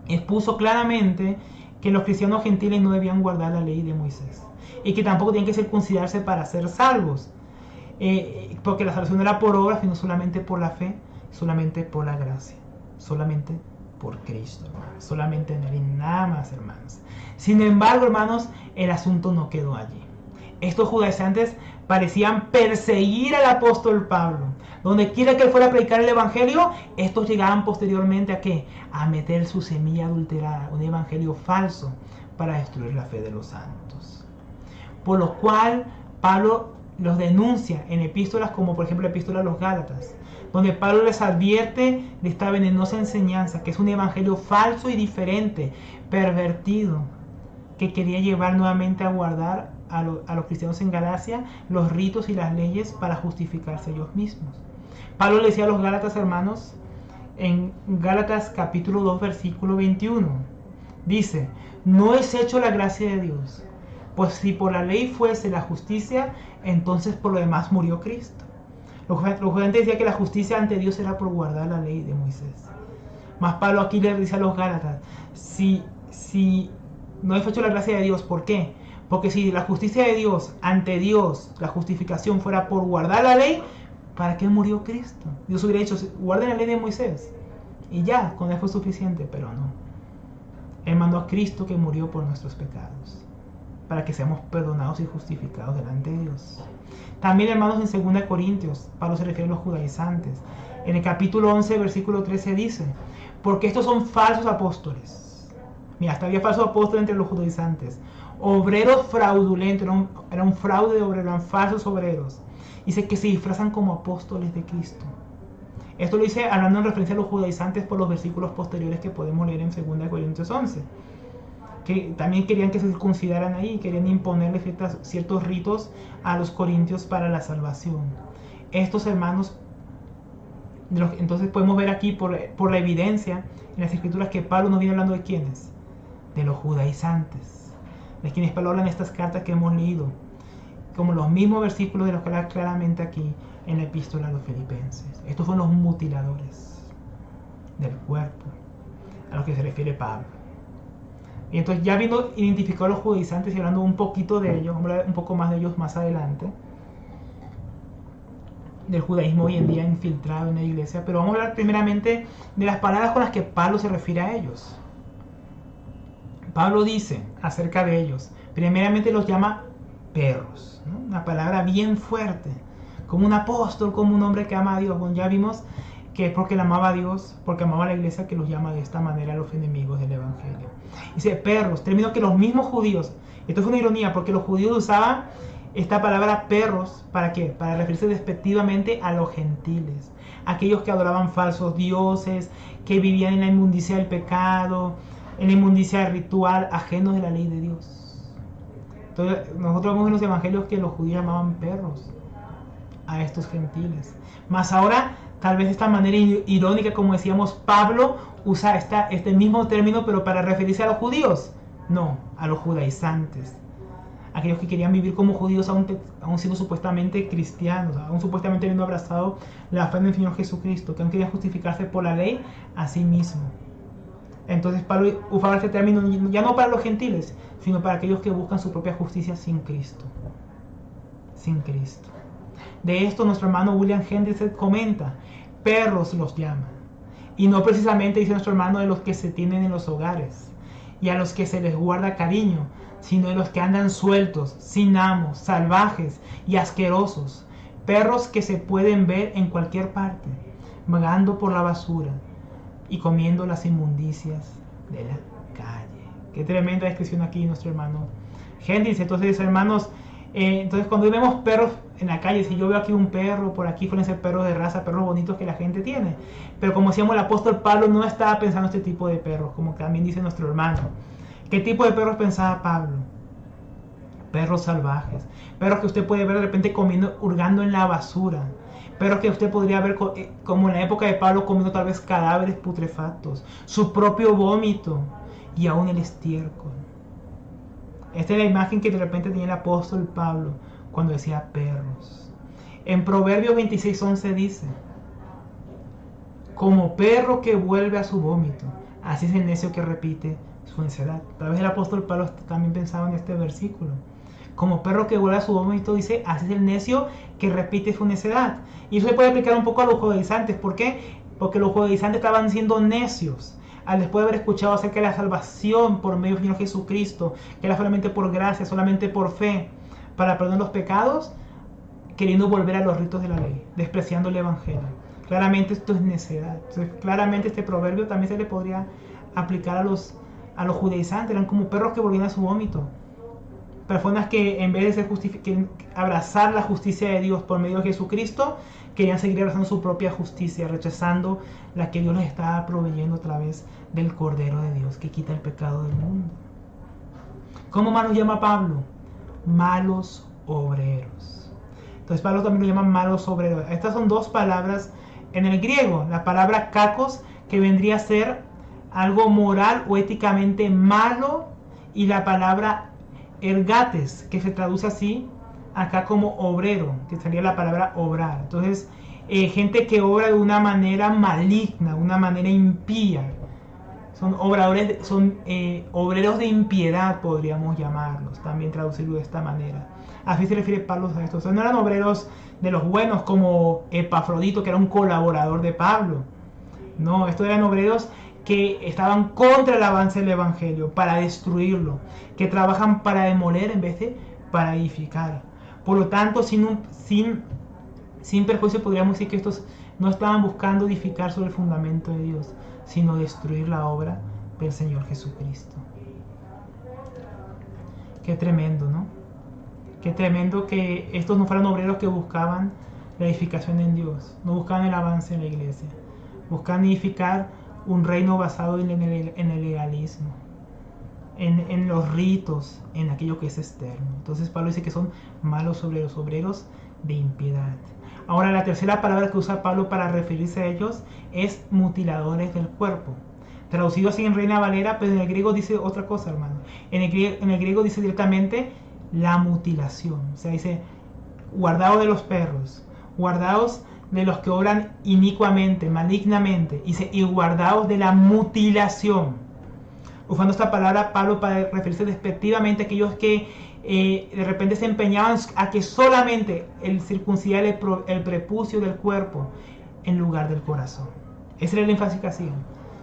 expuso claramente que los cristianos gentiles no debían guardar la ley de Moisés y que tampoco tenían que circuncidarse para ser salvos, porque la salvación no era por obras, sino solamente por la fe, solamente por la gracia, solamente por Cristo, hermanos. Solamente en él y nada más, hermanos. Sin embargo, hermanos, el asunto no quedó allí. Estos judaizantes parecían perseguir al apóstol Pablo. Donde quiera que él fuera a predicar el evangelio, estos llegaban posteriormente ¿a qué? A meter su semilla adulterada, un evangelio falso, para destruir la fe de los santos. Por lo cual, Pablo los denuncia en epístolas como por ejemplo la epístola a los Gálatas, donde Pablo les advierte de esta venenosa enseñanza, que es un evangelio falso y diferente, pervertido, que quería llevar nuevamente a guardar a los cristianos en Galacia los ritos y las leyes para justificarse ellos mismos. Pablo le decía a los Gálatas, hermanos, en Gálatas capítulo 2, versículo 21, dice, no es hecho la gracia de Dios, pues si por la ley fuese la justicia, entonces por lo demás murió Cristo. Los judaizantes decían que la justicia ante Dios era por guardar la ley de Moisés. Mas Pablo aquí le dice a los Gálatas, si no es hecho la gracia de Dios, ¿por qué? Porque si la justicia de Dios, ante Dios, la justificación fuera por guardar la ley, ¿para qué murió Cristo? Dios hubiera dicho, guarden la ley de Moisés. Y ya, con eso fue suficiente, pero no. Él mandó a Cristo que murió por nuestros pecados, para que seamos perdonados y justificados delante de Dios. También, hermanos, en 2 Corintios, Pablo se refiere a los judaizantes. En el capítulo 11, versículo 13 dice, porque estos son falsos apóstoles. Mira, hasta había falsos apóstoles entre los judaizantes. Obreros fraudulentos, era un fraude de obreros, eran falsos obreros. Dice que se disfrazan como apóstoles de Cristo. Esto lo dice hablando en referencia a los judaizantes por los versículos posteriores que podemos leer en 2 Corintios 11. Que también querían que se circuncidaran ahí, querían imponerle ciertos ritos a los corintios para la salvación. Estos hermanos, entonces podemos ver aquí por la evidencia en las escrituras que Pablo nos viene hablando de quiénes, de los judaizantes, de quienes Pablo habla en estas cartas que hemos leído, como los mismos versículos de los que habla claramente aquí en la epístola a los filipenses. Estos son los mutiladores del cuerpo a los que se refiere Pablo. Y entonces ya viendo identificado a los judaizantes y hablando un poquito de ellos, vamos a hablar un poco más de ellos más adelante, del judaísmo hoy en día infiltrado en la iglesia, pero vamos a hablar primeramente de las palabras con las que Pablo se refiere a ellos. Pablo dice acerca de ellos, primeramente los llama perros, ¿no? Una palabra bien fuerte, como un apóstol, como un hombre que ama a Dios. Bueno, ya vimos que es porque él amaba a Dios, porque amaba a la iglesia, que los llama de esta manera a los enemigos del evangelio. Dice perros, término que los mismos judíos, esto es una ironía, porque los judíos usaban esta palabra perros, ¿para qué? Para referirse despectivamente a los gentiles, aquellos que adoraban falsos dioses, que vivían en la inmundicia del pecado, en la inmundicia ritual, ajenos de la ley de Dios. Entonces, nosotros vemos en los evangelios que los judíos llamaban perros a estos gentiles. Más ahora, tal vez de esta manera irónica, como decíamos, Pablo usa este mismo término, pero para referirse a los judíos. No, a los judaizantes. Aquellos que querían vivir como judíos aún siendo supuestamente cristianos, aún supuestamente habiendo abrazado la fe en el Señor Jesucristo, que aún querían justificarse por la ley a sí mismo. Entonces Pablo usaba este término ya no para los gentiles, sino para aquellos que buscan su propia justicia sin Cristo. Sin Cristo. De esto nuestro hermano William Hendriksen comenta, perros los llaman. Y no precisamente, dice nuestro hermano, de los que se tienen en los hogares y a los que se les guarda cariño, sino de los que andan sueltos, sin amos, salvajes y asquerosos. Perros que se pueden ver en cualquier parte, vagando por la basura y comiendo las inmundicias de la calle. Qué tremenda descripción aquí nuestro hermano Hendriksen. Entonces, hermanos, entonces cuando vemos perros en la calle, si yo veo aquí un perro, por aquí suelen ser perros de raza, perros bonitos que la gente tiene. Pero como decíamos, el apóstol Pablo no estaba pensando en este tipo de perros, como también dice nuestro hermano. ¿Qué tipo de perros pensaba Pablo? Perros salvajes, perros que usted puede ver de repente comiendo, hurgando en la basura, perros que usted podría ver como en la época de Pablo comiendo tal vez cadáveres putrefactos, su propio vómito y aún el estiércol. Esta es la imagen que de repente tenía el apóstol Pablo cuando decía perros. En Proverbios 26:11 dice, como perro que vuelve a su vómito, así es el necio que repite su necedad. Tal vez el apóstol Pablo también pensaba en este versículo. Como perro que vuelve a su vómito, dice, así es el necio que repite su necedad. Y eso se puede aplicar un poco a los judaizantes. ¿Por qué? Porque los judaizantes estaban siendo necios al después de haber escuchado acerca de la salvación por medio del Señor Jesucristo, que era solamente por gracia, solamente por fe, para perdón los pecados, queriendo volver a los ritos de la ley, despreciando el evangelio. Claramente esto es necedad. Entonces, claramente este proverbio también se le podría aplicar a los judaizantes. Eran como perros que volvían a su vómito. Personas que en vez de abrazar la justicia de Dios por medio de Jesucristo, querían seguir abrazando su propia justicia, rechazando la que Dios les estaba proveyendo a través del Cordero de Dios que quita el pecado del mundo. ¿Cómo más los llama Pablo? Malos obreros. Entonces Pablo también lo llama malos obreros. Estas son dos palabras en el griego. La palabra kakos, que vendría a ser algo moral o éticamente malo, y la palabra ergates, que se traduce así acá como obrero, que sería la palabra obrar. Entonces, gente que obra de una manera maligna, una manera impía. Son obreros de impiedad, podríamos llamarlos, también traducirlo de esta manera. Así se refiere Pablo a esto. O sea, no eran obreros de los buenos como Epafrodito, que era un colaborador de Pablo. No, estos eran obreros que estaban contra el avance del evangelio, para destruirlo, que trabajan para demoler en vez de para edificar. Por lo tanto, sin perjuicio, podríamos decir que estos no estaban buscando edificar sobre el fundamento de Dios, sino destruir la obra del Señor Jesucristo. Qué tremendo, ¿no? Qué tremendo que estos no fueran obreros que buscaban la edificación en Dios, no buscaban el avance en la iglesia, buscaban edificar un reino basado en el legalismo, en los ritos, en aquello que es externo. Entonces Pablo dice que son malos obreros, obreros de impiedad. Ahora, la tercera palabra que usa Pablo para referirse a ellos es mutiladores del cuerpo. Traducido así en Reina Valera, pero en el griego dice otra cosa, hermano. En el griego dice directamente la mutilación. O sea, dice, guardaos de los perros, guardaos de los que obran inicuamente, malignamente, y guardaos de la mutilación. usando esta palabra Pablo para referirse despectivamente a aquellos que de repente se empeñaban a que solamente el circuncidar el prepucio del cuerpo en lugar del corazón. Ese era el énfasis que hacían.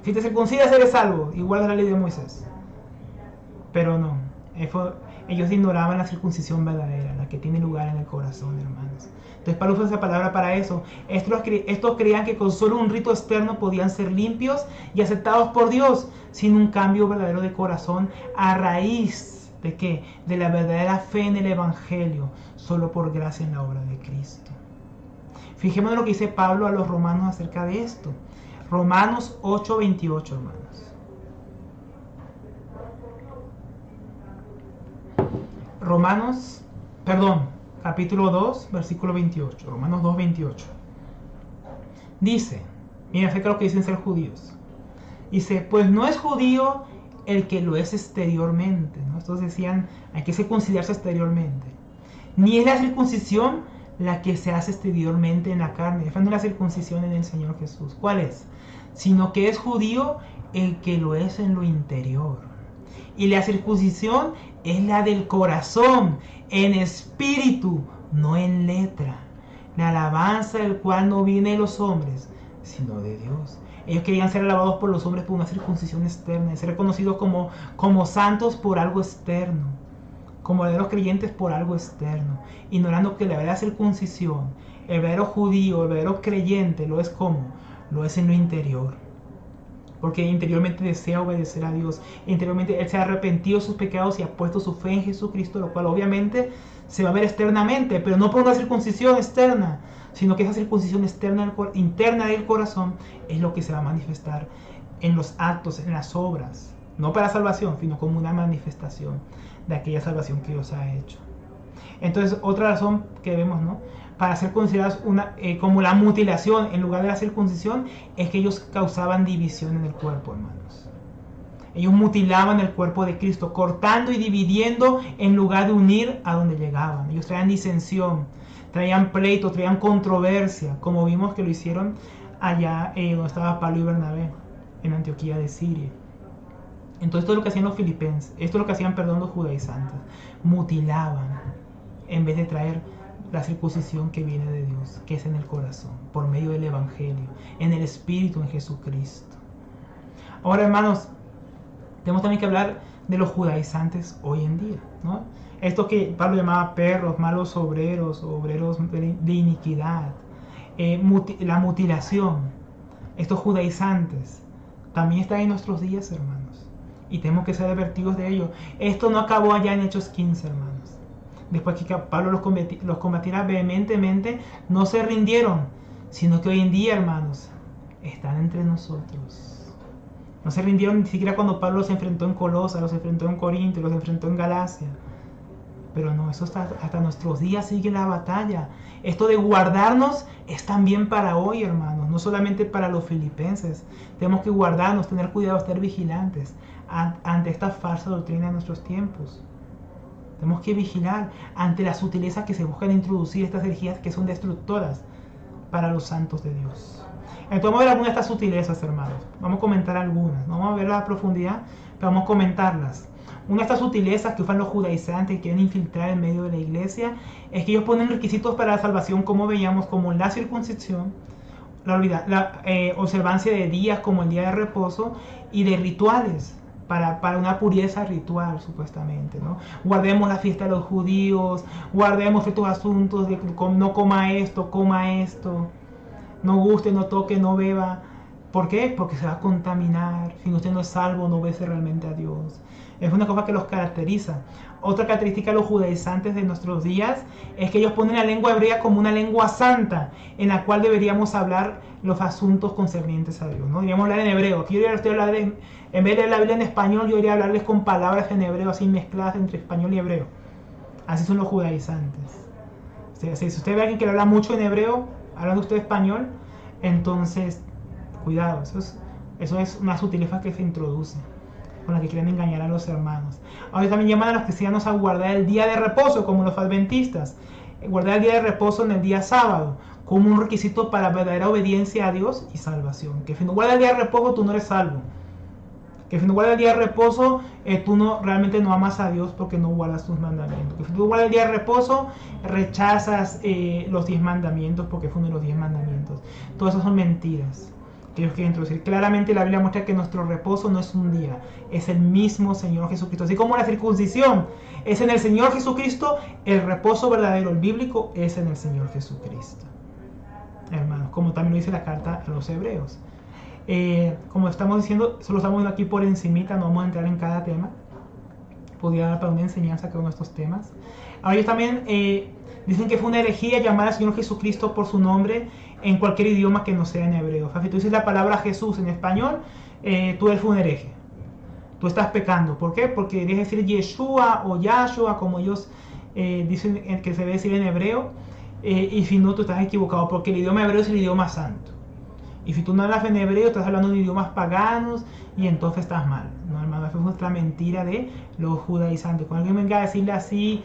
Si te circuncidas eres salvo, igual a la ley de Moisés. Pero no, ellos ignoraban la circuncisión verdadera, la que tiene lugar en el corazón, hermanos. Entonces Pablo usa esa palabra para eso. Estos creían que con solo un rito externo podían ser limpios y aceptados por Dios, sin un cambio verdadero de corazón a raíz ¿de qué? De la verdadera fe en el Evangelio, solo por gracia en la obra de Cristo. Fijémonos lo que dice Pablo a los romanos acerca de esto. Romanos 8:28, hermanos. Capítulo 2, versículo 28. Romanos 2:28. Dice, mira acerca de lo que dicen ser judíos. Dice, pues no es judío el que lo es exteriormente, ¿no? Estos decían, hay que circuncidarse exteriormente. Ni es la circuncisión la que se hace exteriormente en la carne. Esa no es la circuncisión en el Señor Jesús. ¿Cuál es? Sino que es judío el que lo es en lo interior. Y la circuncisión es la del corazón, en espíritu, no en letra. La alabanza del cual no viene de los hombres, sino de Dios. Ellos querían ser alabados por los hombres por una circuncisión externa, ser reconocidos como santos por algo externo, como verdaderos creyentes por algo externo, ignorando que la verdadera circuncisión, el verdadero judío, el verdadero creyente, lo es en lo interior. Porque interiormente desea obedecer a Dios. Interiormente Él se ha arrepentido de sus pecados y ha puesto su fe en Jesucristo, lo cual obviamente se va a ver externamente, pero no por una circuncisión externa, sino que esa circuncisión interna del corazón es lo que se va a manifestar en los actos, en las obras. No para salvación, sino como una manifestación de aquella salvación que Dios ha hecho. Entonces, otra razón que vemos, ¿no?, para ser considerados como la mutilación en lugar de la circuncisión, es que ellos causaban división en el cuerpo, hermanos. Ellos mutilaban el cuerpo de Cristo, cortando y dividiendo en lugar de unir a donde llegaban. Ellos traían disensión, traían pleito, traían controversia, como vimos que lo hicieron allá donde estaba Pablo y Bernabé, en Antioquía de Siria. Entonces esto es lo que hacían los filipenses, esto es lo que hacían, los judaizantes. Mutilaban en vez de traer la circuncisión que viene de Dios, que es en el corazón, por medio del Evangelio, en el Espíritu, en Jesucristo. Ahora, hermanos, tenemos también que hablar de los judaizantes hoy en día, ¿no? Esto que Pablo llamaba perros, malos obreros de iniquidad, la mutilación, estos judaizantes, también están en nuestros días, hermanos, y tenemos que ser advertidos de ello. Esto no acabó allá en Hechos 15, hermanos. Después que Pablo los combatiera vehementemente, no se rindieron, sino que hoy en día, hermanos, están entre nosotros. No se rindieron ni siquiera cuando Pablo los enfrentó en Colosas, los enfrentó en Corinto, los enfrentó en Galacia. Pero no, eso hasta nuestros días sigue la batalla. Esto de guardarnos es también para hoy, hermanos, no solamente para los filipenses. Tenemos que guardarnos, tener cuidado, estar vigilantes ante esta falsa doctrina de nuestros tiempos. Tenemos que vigilar ante las sutilezas que se buscan introducir, estas herejías que son destructoras para los santos de Dios. Entonces vamos a ver algunas de estas sutilezas, hermanos. Vamos a comentar algunas. No vamos a verlas a profundidad, pero vamos a comentarlas. Una de estas sutilezas que usan los judaizantes que quieren infiltrar en medio de la iglesia es que ellos ponen requisitos para la salvación, como veíamos, como la circuncisión, la observancia de días como el día de reposo y de rituales. Para una pureza ritual, supuestamente, ¿no? Guardemos la fiesta de los judíos, guardemos estos asuntos de no coma esto, no guste, no toque, no beba. ¿Por qué? Porque se va a contaminar. Si usted no es salvo, no obedece realmente a Dios. Es una cosa que los caracteriza. Otra característica de los judaizantes de nuestros días es que ellos ponen la lengua hebrea como una lengua santa, en la cual deberíamos hablar los asuntos concernientes a Dios, ¿no? Deberíamos hablar en hebreo. Aquí yo estoy hablando en vez de leer la Biblia en español, yo iría a hablarles con palabras en hebreo, así mezcladas entre español y hebreo. Así son los judaizantes. Si usted ve a alguien que habla mucho en hebreo, hablando usted español, entonces, cuidado, eso es una sutileza que se introduce, con la que quieren engañar a los hermanos. Ahora también llaman a los cristianos a guardar el día de reposo, como los adventistas. Guardar el día de reposo en el día sábado, como un requisito para verdadera obediencia a Dios y salvación. Que si no guardas el día de reposo, tú no eres salvo. Que si no guardas el día de reposo, tú no, realmente no amas a Dios porque no guardas sus mandamientos. Que si tú guardas el día de reposo, rechazas los 10 mandamientos porque fue uno de los 10 mandamientos. Todas esas son mentiras que Dios quiere introducir. Claramente la Biblia muestra que nuestro reposo no es un día, es el mismo Señor Jesucristo. Así como la circuncisión es en el Señor Jesucristo, el reposo verdadero, el bíblico, es en el Señor Jesucristo. Hermanos, como también lo dice la carta a los Hebreos. Como estamos diciendo, solo estamos viendo aquí por encimita, no vamos a entrar en cada tema. Podría dar para una enseñanza cada uno de estos temas. Ahora ellos también dicen que fue una herejía llamar al Señor Jesucristo por su nombre en cualquier idioma que no sea en hebreo. O sea, si tú dices la palabra Jesús en español, tú eres un hereje. Tú estás pecando. ¿Por qué? Porque debes decir Yeshua o Yahshua, como ellos dicen que se debe decir en hebreo. Y si no, tú estás equivocado, porque el idioma hebreo es el idioma santo. Y si tú no hablas en hebreo, estás hablando de idiomas paganos y entonces estás mal. No, hermano, esa es otra mentira de los judaizantes. Cuando alguien venga a decirle así,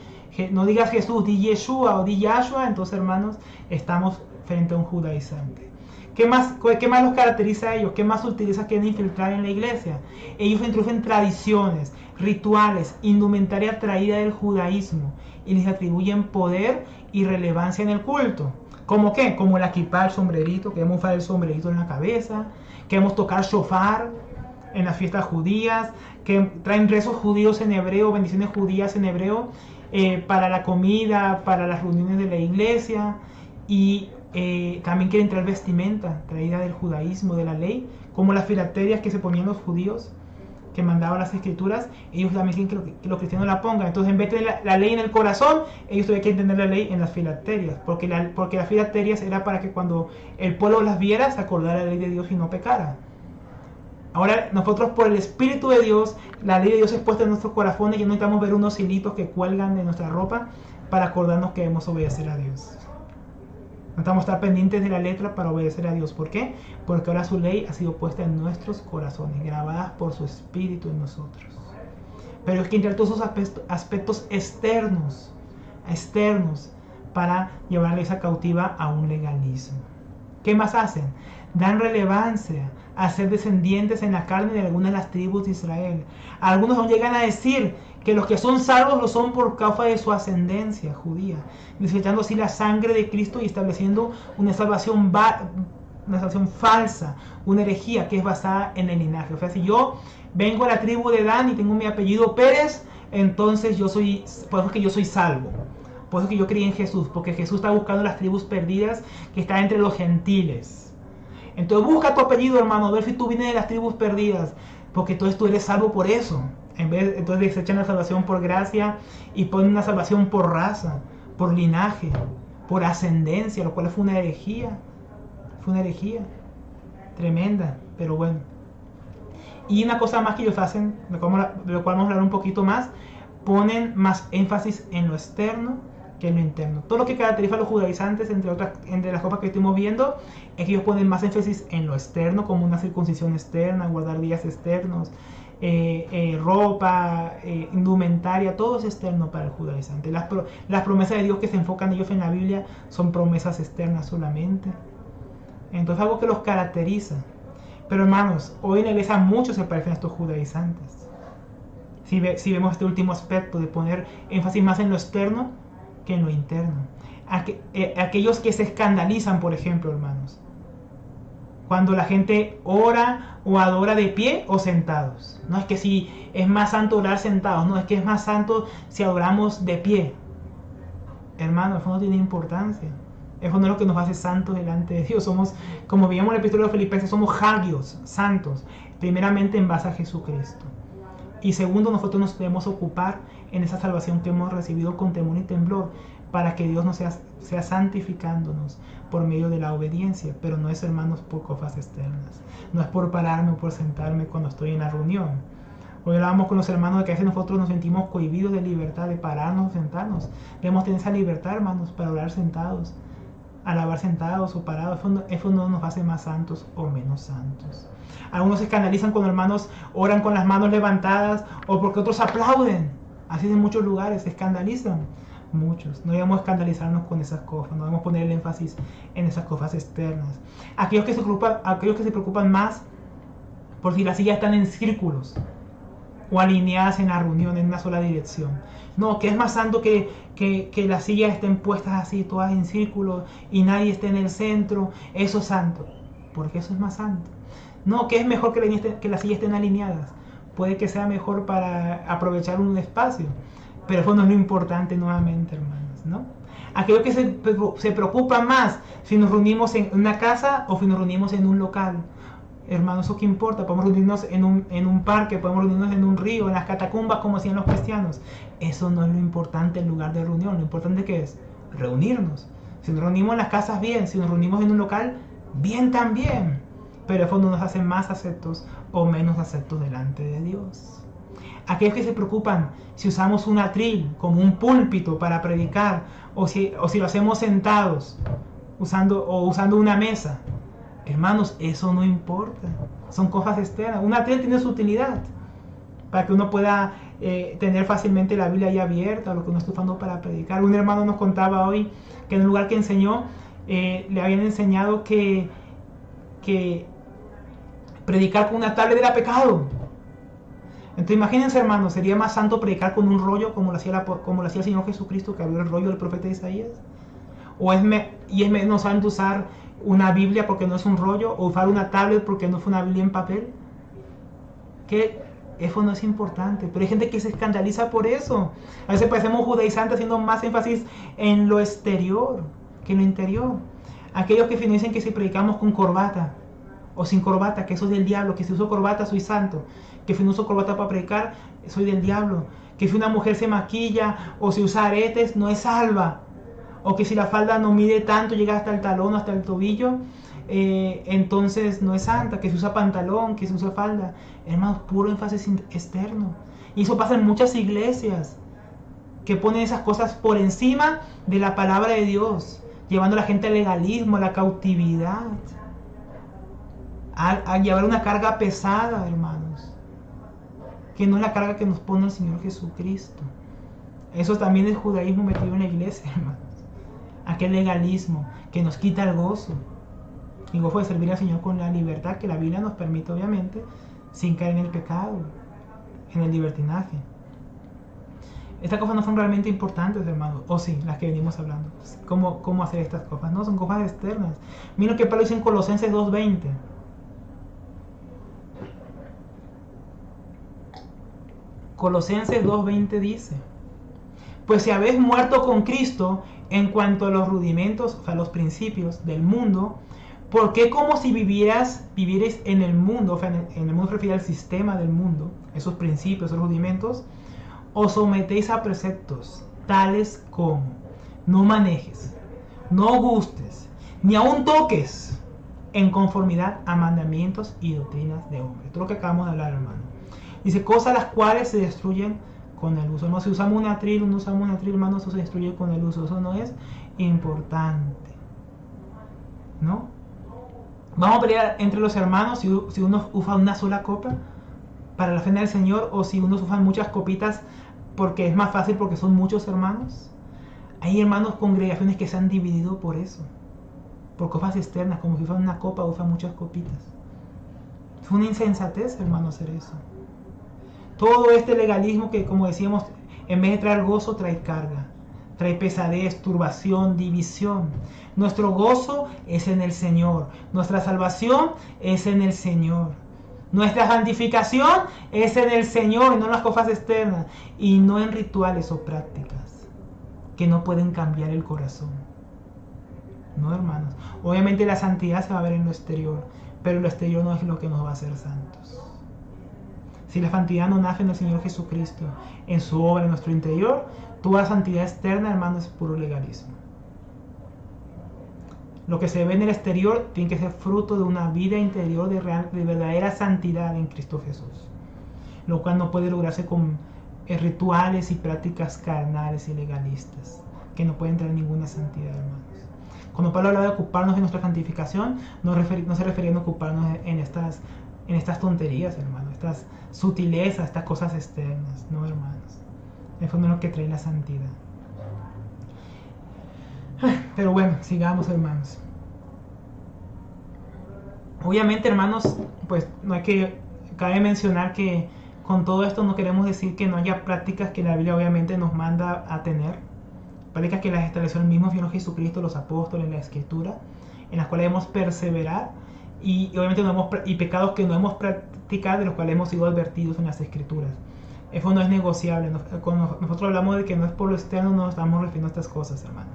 no digas Jesús, di Yeshua o di Yahshua, entonces, hermanos, estamos frente a un judaizante. ¿Qué más los caracteriza a ellos? ¿Qué más sutilezas quieren infiltrar en la iglesia? Ellos introducen tradiciones, rituales, indumentaria traída del judaísmo y les atribuyen poder y relevancia en el culto. ¿Cómo qué? Como el equipar el sombrerito, queremos usar el sombrerito en la cabeza, queremos tocar shofar en las fiestas judías, que traen rezos judíos en hebreo, bendiciones judías en hebreo, para la comida, para las reuniones de la iglesia, y también quieren traer vestimenta traída del judaísmo, de la ley, como las filacterias que se ponían los judíos, que mandaban las escrituras. Ellos también quieren que los cristianos la pongan. Entonces, en vez de la ley en el corazón, ellos tuvieron que entender la ley en las filacterias, porque las filacterias era para que cuando el pueblo las viera, se acordara la ley de Dios y no pecara. Ahora nosotros, por el Espíritu de Dios, la ley de Dios es puesta en nuestros corazones y no necesitamos ver unos hilitos que cuelgan de nuestra ropa para acordarnos que debemos obedecer a Dios. Necesitamos estar pendientes de la letra para obedecer a Dios. ¿Por qué? Porque ahora su ley ha sido puesta en nuestros corazones, grabadas por su Espíritu en nosotros. Pero es que entre todos esos aspectos externos para llevarle esa cautiva a un legalismo. ¿Qué más hacen? Dan relevancia a ser descendientes en la carne de algunas de las tribus de Israel. Algunos aún llegan a decir que los que son salvos lo son por causa de su ascendencia judía, necesitando así la sangre de Cristo y estableciendo una salvación falsa, una herejía que es basada en el linaje. O sea, si yo vengo a la tribu de Dan y tengo mi apellido Pérez, entonces por eso es que yo soy salvo. Por eso es que yo creí en Jesús, porque Jesús está buscando las tribus perdidas que están entre los gentiles. Entonces busca tu apellido, hermano, a ver si tú vienes de las tribus perdidas, porque entonces tú eres salvo por eso. Entonces desechan la salvación por gracia y ponen una salvación por raza, por linaje, por ascendencia, lo cual fue una herejía. Fue una herejía tremenda, pero bueno. Y una cosa más que ellos hacen, de lo cual vamos a hablar un poquito más, ponen más énfasis en lo externo que en lo interno. Todo lo que caracteriza a los judaizantes, entre las cosas que estuvimos viendo, es que ellos ponen más énfasis en lo externo, como una circuncisión externa, guardar días externos, ropa, indumentaria, todo es externo para el judaizante. Las promesas de Dios que se enfocan ellos en la Biblia son promesas externas solamente. Entonces, algo que los caracteriza. Pero hermanos, hoy en la iglesia muchos se parecen a estos judaizantes. Si vemos este último aspecto de poner énfasis más en lo externo que en lo interno. Aquellos que se escandalizan, por ejemplo, hermanos, cuando la gente ora o adora de pie o sentados. No es que si es más santo orar sentados, no, es que es más santo si adoramos de pie. Hermano, eso no tiene importancia. Eso no es lo que nos hace santos delante de Dios. Somos, como veíamos en el epístola de Filipenses, somos hagios, santos, primeramente en base a Jesucristo. Y segundo, nosotros nos debemos ocupar en esa salvación que hemos recibido con temor y temblor, para que Dios nos sea santificándonos por medio de la obediencia, pero no es, hermanos, por cosas externas. No es por pararme o por sentarme cuando estoy en la reunión. Hoy hablábamos con los hermanos de que a veces nosotros nos sentimos cohibidos de libertad, de pararnos o sentarnos. Debemos tener esa libertad, hermanos, para orar sentados, alabar sentados o parados. Eso no nos hace más santos o menos santos. Algunos se escandalizan cuando hermanos oran con las manos levantadas o porque otros aplauden. Así en muchos lugares se escandalizan. Muchos. No debemos escandalizarnos con esas cosas. No debemos poner el énfasis en esas cosas externas. Aquellos que se preocupan más por si las sillas están en círculos o alineadas en la reunión en una sola dirección. No, que es más santo que las sillas estén puestas así, todas en círculo y nadie esté en el centro. Eso es santo, porque eso es más santo. No, que es mejor que las sillas estén alineadas. Puede que sea mejor para aprovechar un espacio, pero eso no es lo importante nuevamente, hermanos, ¿no? Aquellos que se preocupan más si nos reunimos en una casa o si nos reunimos en un local. Hermanos, ¿eso qué importa? Podemos reunirnos en un parque, podemos reunirnos en un río, en las catacumbas, como hacían los cristianos. Eso no es lo importante, el lugar de reunión. Lo importante que es reunirnos. Si nos reunimos en las casas, bien. Si nos reunimos en un local, bien también. Pero eso no nos hace más aceptos o menos aceptos delante de Dios. Aquellos que se preocupan si usamos un atril como un púlpito para predicar, o si lo hacemos sentados, usando una mesa. Hermanos, eso no importa. Son cosas externas. Un atril tiene su utilidad para que uno pueda tener fácilmente la Biblia ahí abierta, lo que uno está usando para predicar. Un hermano nos contaba hoy que en el lugar que enseñó le habían enseñado que predicar con una tablet era pecado. Entonces imagínense, hermanos, ¿sería más santo predicar con un rollo como lo hacía el Señor Jesucristo, que abrió el rollo del profeta Isaías? ¿O es menos santo usar una Biblia porque no es un rollo, o usar una tablet porque no fue una Biblia en papel? Que eso no es importante, pero hay gente que se escandaliza por eso. A veces parecemos judaizantes haciendo más énfasis en lo exterior que en lo interior. Aquellos que dicen que si predicamos con corbata o sin corbata, que eso es del diablo, que si uso corbata soy santo, que si no uso corbata para predicar soy del diablo, que si una mujer se maquilla o si usa aretes no es salva, o que si la falda no mide tanto, llega hasta el talón, hasta el tobillo, entonces no es santa, que se usa pantalón, que se usa falda. Hermanos, puro énfasis externo. Y eso pasa en muchas iglesias, que ponen esas cosas por encima de la palabra de Dios, llevando a la gente al legalismo, a la cautividad, a llevar una carga pesada, hermanos, que no es la carga que nos pone el Señor Jesucristo. Eso también es judaísmo metido en la iglesia, hermanos. Aquel legalismo que nos quita el gozo. El gozo de servir al Señor con la libertad que la Biblia nos permite, obviamente, sin caer en el pecado, en el libertinaje. Estas cosas no son realmente importantes, hermanos. O sí, las que venimos hablando. ¿Cómo hacer estas cosas? No, son cosas externas. Mira lo que Pablo dice en Colosenses 2:20. Colosenses 2:20 dice: pues si habéis muerto con Cristo en cuanto a los rudimentos, o sea, los principios del mundo, ¿por qué como si vivierais en el mundo? O sea, en el mundo se refiere al sistema del mundo, esos principios, esos rudimentos, os sometéis a preceptos tales como: no manejes, no gustes, ni aun toques, en conformidad a mandamientos y doctrinas de hombres. Esto es lo que acabamos de hablar, hermano. Dice, cosas las cuales se destruyen con el uso. No, si usamos un atril, hermano, eso se destruye con el uso. Eso no es importante, ¿no? Vamos a pelear entre los hermanos si uno usa una sola copa para la cena del Señor, o si unos usan muchas copitas porque es más fácil, porque son muchos hermanos. Hay hermanos, congregaciones que se han dividido por eso, por cosas externas, como si usan una copa, usan muchas copitas. Es una insensatez, hermano, hacer eso. Todo este legalismo que, como decíamos, en vez de traer gozo, trae carga, trae pesadez, turbación, división. Nuestro gozo es en el Señor, nuestra salvación es en el Señor, nuestra santificación es en el Señor y no en las cosas externas, y no en rituales o prácticas que no pueden cambiar el corazón. No, hermanos. Obviamente la santidad se va a ver en lo exterior, pero lo exterior no es lo que nos va a hacer santos. Si la santidad no nace en el Señor Jesucristo, en su obra, en nuestro interior, toda santidad externa, hermano, es puro legalismo. Lo que se ve en el exterior tiene que ser fruto de una vida interior de verdadera santidad en Cristo Jesús, lo cual no puede lograrse con rituales y prácticas carnales y legalistas, que no pueden traer ninguna santidad, hermanos. Cuando Pablo hablaba de ocuparnos de nuestra santificación, no se refería a ocuparnos en estas tonterías, hermano, estas sutilezas, estas cosas externas, no, hermanos. Eso no es lo que trae la santidad. Pero bueno, sigamos, hermanos. Obviamente, hermanos, pues no hay que Cabe mencionar que con todo esto no queremos decir que no haya prácticas que la Biblia obviamente nos manda a tener, prácticas que las estableció el mismo Señor Jesucristo, los apóstoles, la Escritura, en las cuales debemos perseverar, y obviamente y pecados que no hemos practicado, de los cuales hemos sido advertidos en las Escrituras. Eso no es negociable. Cuando nosotros hablamos de que no es por lo externo, no nos estamos refiriendo a estas cosas, hermano.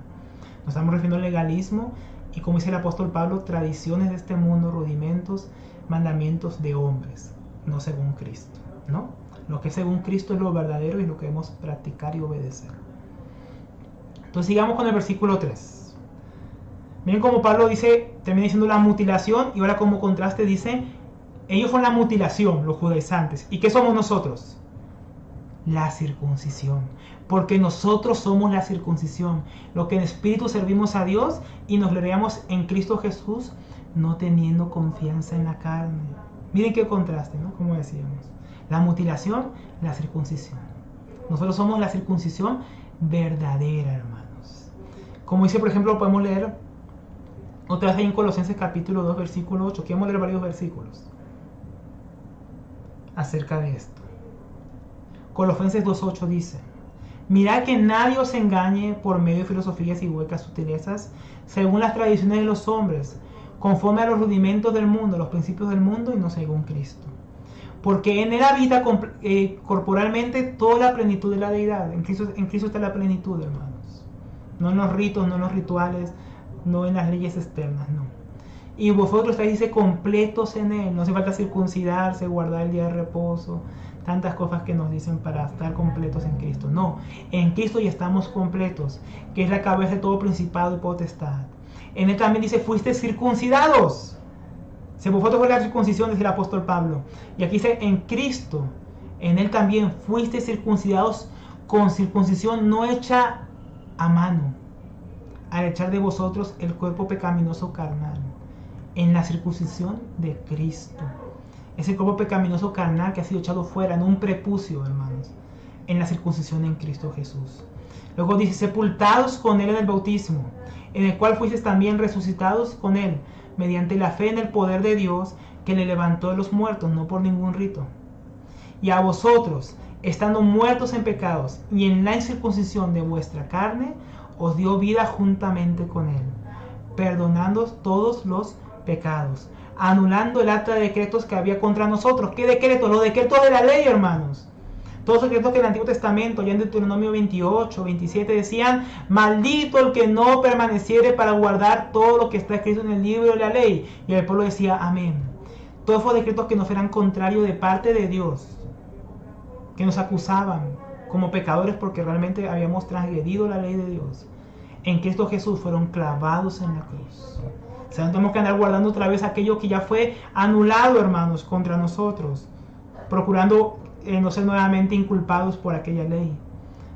Nos estamos refiriendo al legalismo y, como dice el apóstol Pablo, tradiciones de este mundo, rudimentos, mandamientos de hombres, no según Cristo, ¿no? Lo que es según Cristo es lo verdadero y lo que debemos practicar y obedecer. Entonces sigamos con el versículo 3. Miren cómo Pablo dice, termina diciendo la mutilación, y ahora como contraste dice, ellos son la mutilación, los judaizantes. ¿Y qué somos nosotros? La circuncisión. Porque nosotros somos la circuncisión, lo que en espíritu servimos a Dios y nos gloriamos en Cristo Jesús, no teniendo confianza en la carne. Miren qué contraste, ¿no? Como decíamos, la mutilación, la circuncisión. Nosotros somos la circuncisión verdadera, hermanos. Como dice, por ejemplo, podemos leer otra vez ahí en Colosenses capítulo 2, versículo 8. Queremos leer varios versículos acerca de esto. Colosenses 2.8 dice: mirad que nadie os engañe por medio de filosofías y huecas sutilezas, según las tradiciones de los hombres, conforme a los rudimentos del mundo, los principios del mundo, y no según Cristo. Porque en él habita corporalmente toda la plenitud de la deidad. En Cristo está la plenitud, hermanos. No en los ritos, no en los rituales, no en las leyes externas, no. Y vosotros estáis, dice, completos en él. No hace falta circuncidarse, guardar el día de reposo, tantas cosas que nos dicen para estar completos en Cristo. No, en Cristo ya estamos completos, que es la cabeza de todo principado y potestad. En él también dice, fuiste circuncidados. Si vosotros fue la circuncisión, dice el apóstol Pablo. Y aquí dice, en Cristo, en él también fuiste circuncidados con circuncisión no hecha a mano, al echar de vosotros el cuerpo pecaminoso carnal, en la circuncisión de Cristo. Ese cuerpo pecaminoso carnal que ha sido echado fuera en un prepucio, hermanos, en la circuncisión en Cristo Jesús. Luego dice, sepultados con él en el bautismo, en el cual fuisteis también resucitados con él, mediante la fe en el poder de Dios, que le levantó de los muertos, no por ningún rito. Y a vosotros, estando muertos en pecados, y en la incircuncisión de vuestra carne, os dio vida juntamente con él, perdonando todos los pecados, anulando el acta de decretos que había contra nosotros. ¿Qué decretos? Los decretos de la ley, hermanos. Todos los decretos que en el Antiguo Testamento, ya en Deuteronomio 28, 27, decían, maldito el que no permaneciere para guardar todo lo que está escrito en el libro de la ley. Y el pueblo decía, amén. Todos esos decretos que nos eran contrarios de parte de Dios, que nos acusaban como pecadores porque realmente habíamos transgredido la ley de Dios, en Cristo Jesús fueron clavados en la cruz. O sea, no tenemos que andar guardando otra vez aquello que ya fue anulado, hermanos, contra nosotros, procurando no ser nuevamente inculpados por aquella ley.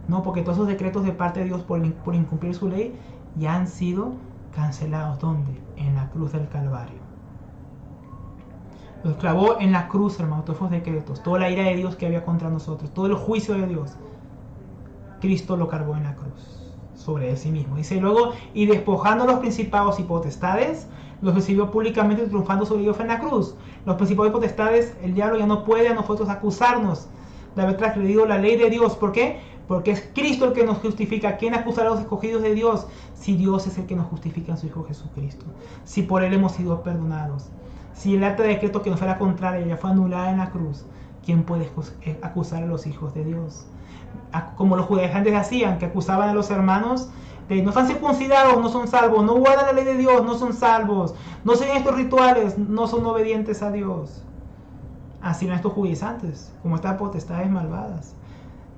No, porque todos esos decretos de parte de Dios por incumplir su ley ya han sido cancelados. ¿Dónde? En la cruz del Calvario. Los clavó en la cruz, hermanos, todos esos decretos, toda la ira de Dios que había contra nosotros, todo el juicio de Dios. Cristo lo cargó en la cruz, sobre él sí mismo. Dice luego, y despojando a los principados y potestades, los recibió públicamente triunfando sobre ellos en la cruz. Los principados y potestades, el diablo ya no puede a nosotros acusarnos de haber transgredido la ley de Dios. ¿Por qué? Porque es Cristo el que nos justifica. ¿Quién acusará a los escogidos de Dios? Si Dios es el que nos justifica en su Hijo Jesucristo. Si por él hemos sido perdonados. Si el acta de decreto que nos fuera contraria ya fue anulada en la cruz, ¿quién puede acusar a los hijos de Dios? Como los judaizantes hacían, que acusaban a los hermanos de no están circuncidados, no son salvos, no guardan la ley de Dios, no son salvos, no siguen estos rituales, no son obedientes a Dios. Así eran estos judaizantes, como estas potestades malvadas.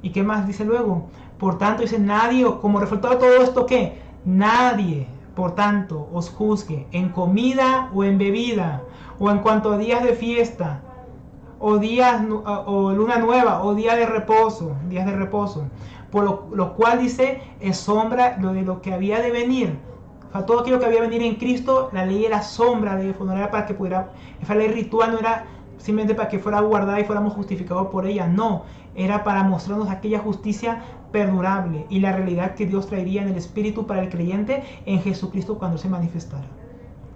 ¿Y qué más dice luego? Por tanto, dice, nadie, como resultado de todo esto, ¿qué? Nadie, por tanto, os juzgue en comida o en bebida, o en cuanto a días de fiesta, o luna nueva, o días de reposo, por lo cual dice, es sombra de lo que había de venir. O sea, todo aquello que había de venir en Cristo, la ley era sombra de eso, no era para que pudiera, esa ley ritual no era simplemente para que fuera guardada y fuéramos justificados por ella, no, era para mostrarnos aquella justicia perdurable y la realidad que Dios traería en el Espíritu para el creyente en Jesucristo cuando se manifestara.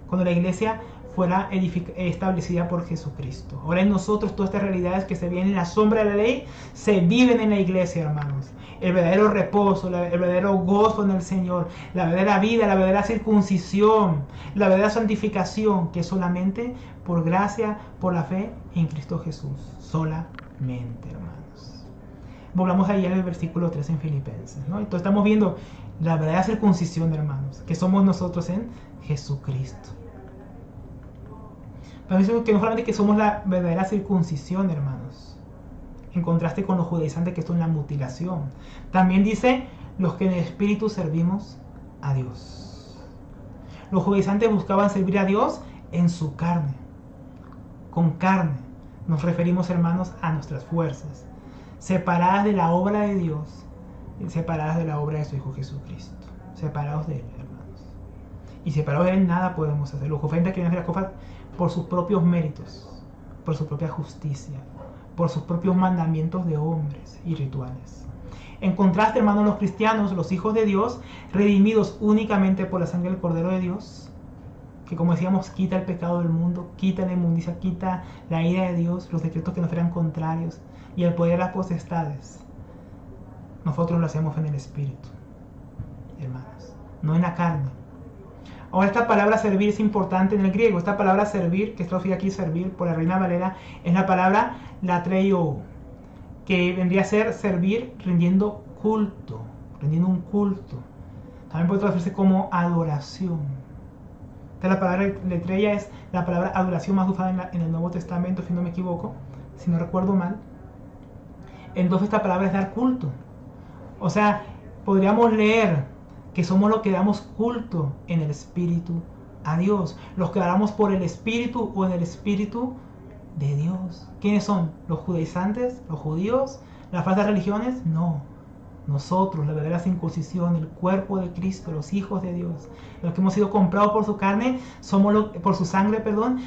Cuando la iglesia fuera establecida por Jesucristo. Ahora en nosotros todas estas realidades que se vienen en la sombra de la ley se viven en la iglesia, hermanos. El verdadero reposo, el verdadero gozo en el Señor, la verdadera vida, la verdadera circuncisión, la verdadera santificación, que es solamente por gracia, por la fe en Cristo Jesús. Solamente, hermanos. Volvamos ahí al versículo 3 en Filipenses, ¿no? Entonces estamos viendo la verdadera circuncisión, hermanos, que somos nosotros en Jesucristo. Pero eso que no solamente que somos la verdadera circuncisión, hermanos, en contraste con los judaizantes que son la mutilación. También dice los que en el espíritu servimos a Dios. Los judaizantes buscaban servir a Dios en su carne. Con carne nos referimos, hermanos, a nuestras fuerzas, separadas de la obra de Dios, separadas de la obra de su Hijo Jesucristo, separados de Él, hermanos. Y separados de Él nada podemos hacer. Los judaizantes quieren hacer las cosas por sus propios méritos, por su propia justicia, por sus propios mandamientos de hombres y rituales. En contraste, hermanos, los cristianos, los hijos de Dios, redimidos únicamente por la sangre del Cordero de Dios, que como decíamos, quita el pecado del mundo, quita la inmundicia, quita la ira de Dios, los decretos que nos eran contrarios y el poder de las potestades. Nosotros lo hacemos en el Espíritu, hermanos, no en la carne. Ahora esta palabra servir es importante en el griego. Esta palabra servir, que es traducida aquí servir por la Reina Valera, es la palabra latreio, que vendría a ser servir rindiendo culto, rindiendo un culto. También puede traducirse como adoración. Esta la palabra latreia es la palabra adoración más usada en el Nuevo Testamento, si no me equivoco, si no recuerdo mal. Entonces esta palabra es dar culto. O sea, podríamos leer que somos los que damos culto en el Espíritu a Dios, los que oramos por el Espíritu o en el Espíritu de Dios. ¿Quiénes son? ¿Los judaizantes? ¿Los judíos? ¿Las falsas religiones? No. Nosotros, la verdadera circuncisión, el cuerpo de Cristo, los hijos de Dios, los que hemos sido comprados por su carne, por su sangre,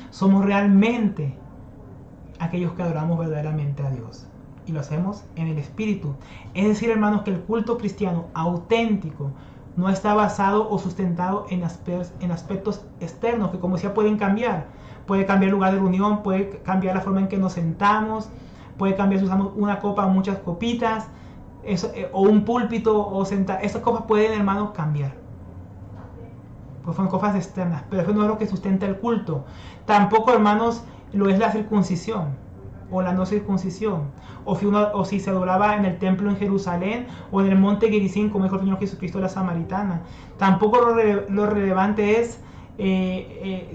somos realmente aquellos que adoramos verdaderamente a Dios. Y lo hacemos en el Espíritu. Es decir, hermanos, que el culto cristiano auténtico no está basado o sustentado en aspectos externos que, como decía, pueden cambiar. Puede cambiar el lugar de reunión, puede cambiar la forma en que nos sentamos, puede cambiar si usamos una copa o muchas copitas, o un púlpito, o sentar. Esas cosas pueden, hermanos, cambiar. Pues son cosas externas, pero eso no es lo que sustenta el culto. Tampoco, hermanos, lo es la circuncisión o la no circuncisión, o si se adoraba en el templo en Jerusalén o en el monte Gerizim, como dijo el Señor Jesucristo a la samaritana. Tampoco lo relevante es,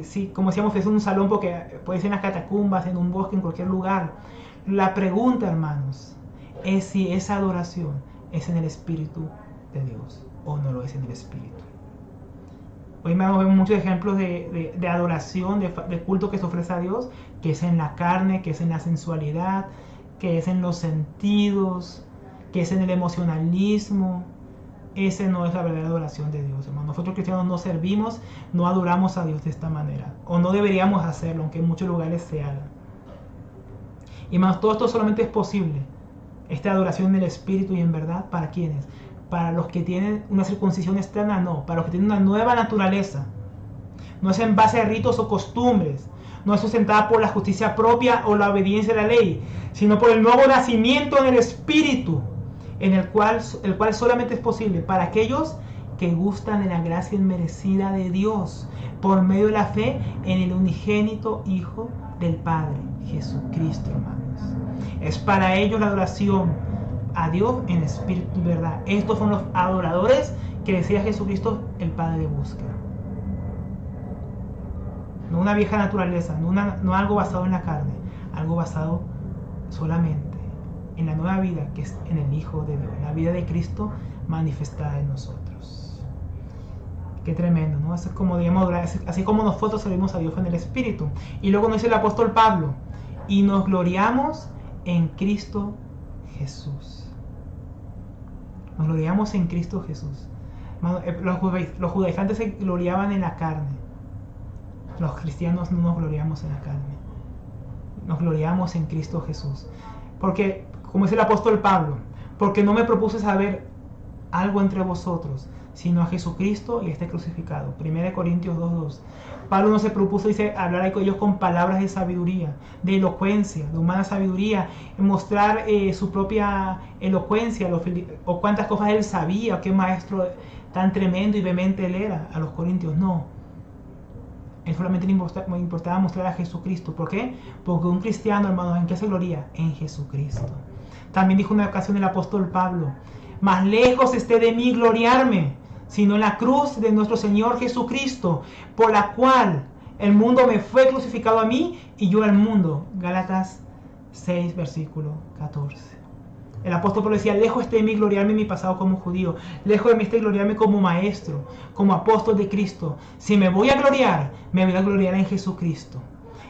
si, como decíamos, es un salón, porque puede ser en las catacumbas, en un bosque, en cualquier lugar. La pregunta, hermanos, es si esa adoración es en el Espíritu de Dios o no lo es en el Espíritu. Hoy vemos muchos ejemplos de adoración, de culto que se ofrece a Dios, que es en la carne, que es en la sensualidad, que es en los sentidos, que es en el emocionalismo. Ese no es la verdadera adoración de Dios, hermano. Nosotros cristianos no servimos, no adoramos a Dios de esta manera, o no deberíamos hacerlo, aunque en muchos lugares se haga. Y hermanos, todo esto solamente es posible, esta adoración del Espíritu y en verdad, ¿para quiénes? Para los que tienen una circuncisión externa, no. Para los que tienen una nueva naturaleza. No es en base a ritos o costumbres. No es sustentada por la justicia propia o la obediencia a la ley, sino por el nuevo nacimiento en el Espíritu, el cual solamente es posible para aquellos que gustan de la gracia inmerecida de Dios, por medio de la fe en el unigénito Hijo del Padre, Jesucristo, hermanos. Es para ellos la adoración a Dios en espíritu y verdad. Estos son los adoradores que decía Jesucristo el Padre busca. No una vieja naturaleza, no algo basado en la carne, algo basado solamente en la nueva vida que es en el Hijo de Dios, la vida de Cristo manifestada en nosotros. Qué tremendo, ¿no? Eso es como, digamos, así como nosotros servimos a Dios en el Espíritu. Y luego nos dice el apóstol Pablo, y nos gloriamos en Cristo Jesús. Nos gloriamos en Cristo Jesús. Los judaizantes se gloriaban en la carne. Los cristianos no nos gloriamos en la carne. Nos gloriamos en Cristo Jesús. Porque, como dice el apóstol Pablo, porque no me propuse saber algo entre vosotros, sino a Jesucristo y este crucificado. 1 Corintios 2:2. Pablo no se propuso, dice, hablar a ellos con palabras de sabiduría, de elocuencia, de humana sabiduría, mostrar su propia elocuencia, o cuántas cosas él sabía, qué maestro tan tremendo y vehemente él era a los corintios. No. Él solamente le importaba mostrar a Jesucristo. ¿Por qué? Porque un cristiano, hermanos, ¿en qué se gloria? En Jesucristo. También dijo en una ocasión el apóstol Pablo: más lejos esté de mí gloriarme, sino en la cruz de nuestro Señor Jesucristo, por la cual el mundo me fue crucificado a mí y yo al mundo. Gálatas 6, versículo 14. El apóstol Pablo decía: lejos esté de mí gloriarme en mi pasado como judío, lejos de mí esté gloriarme como maestro, como apóstol de Cristo. Si me voy a gloriar, me voy a gloriar en Jesucristo.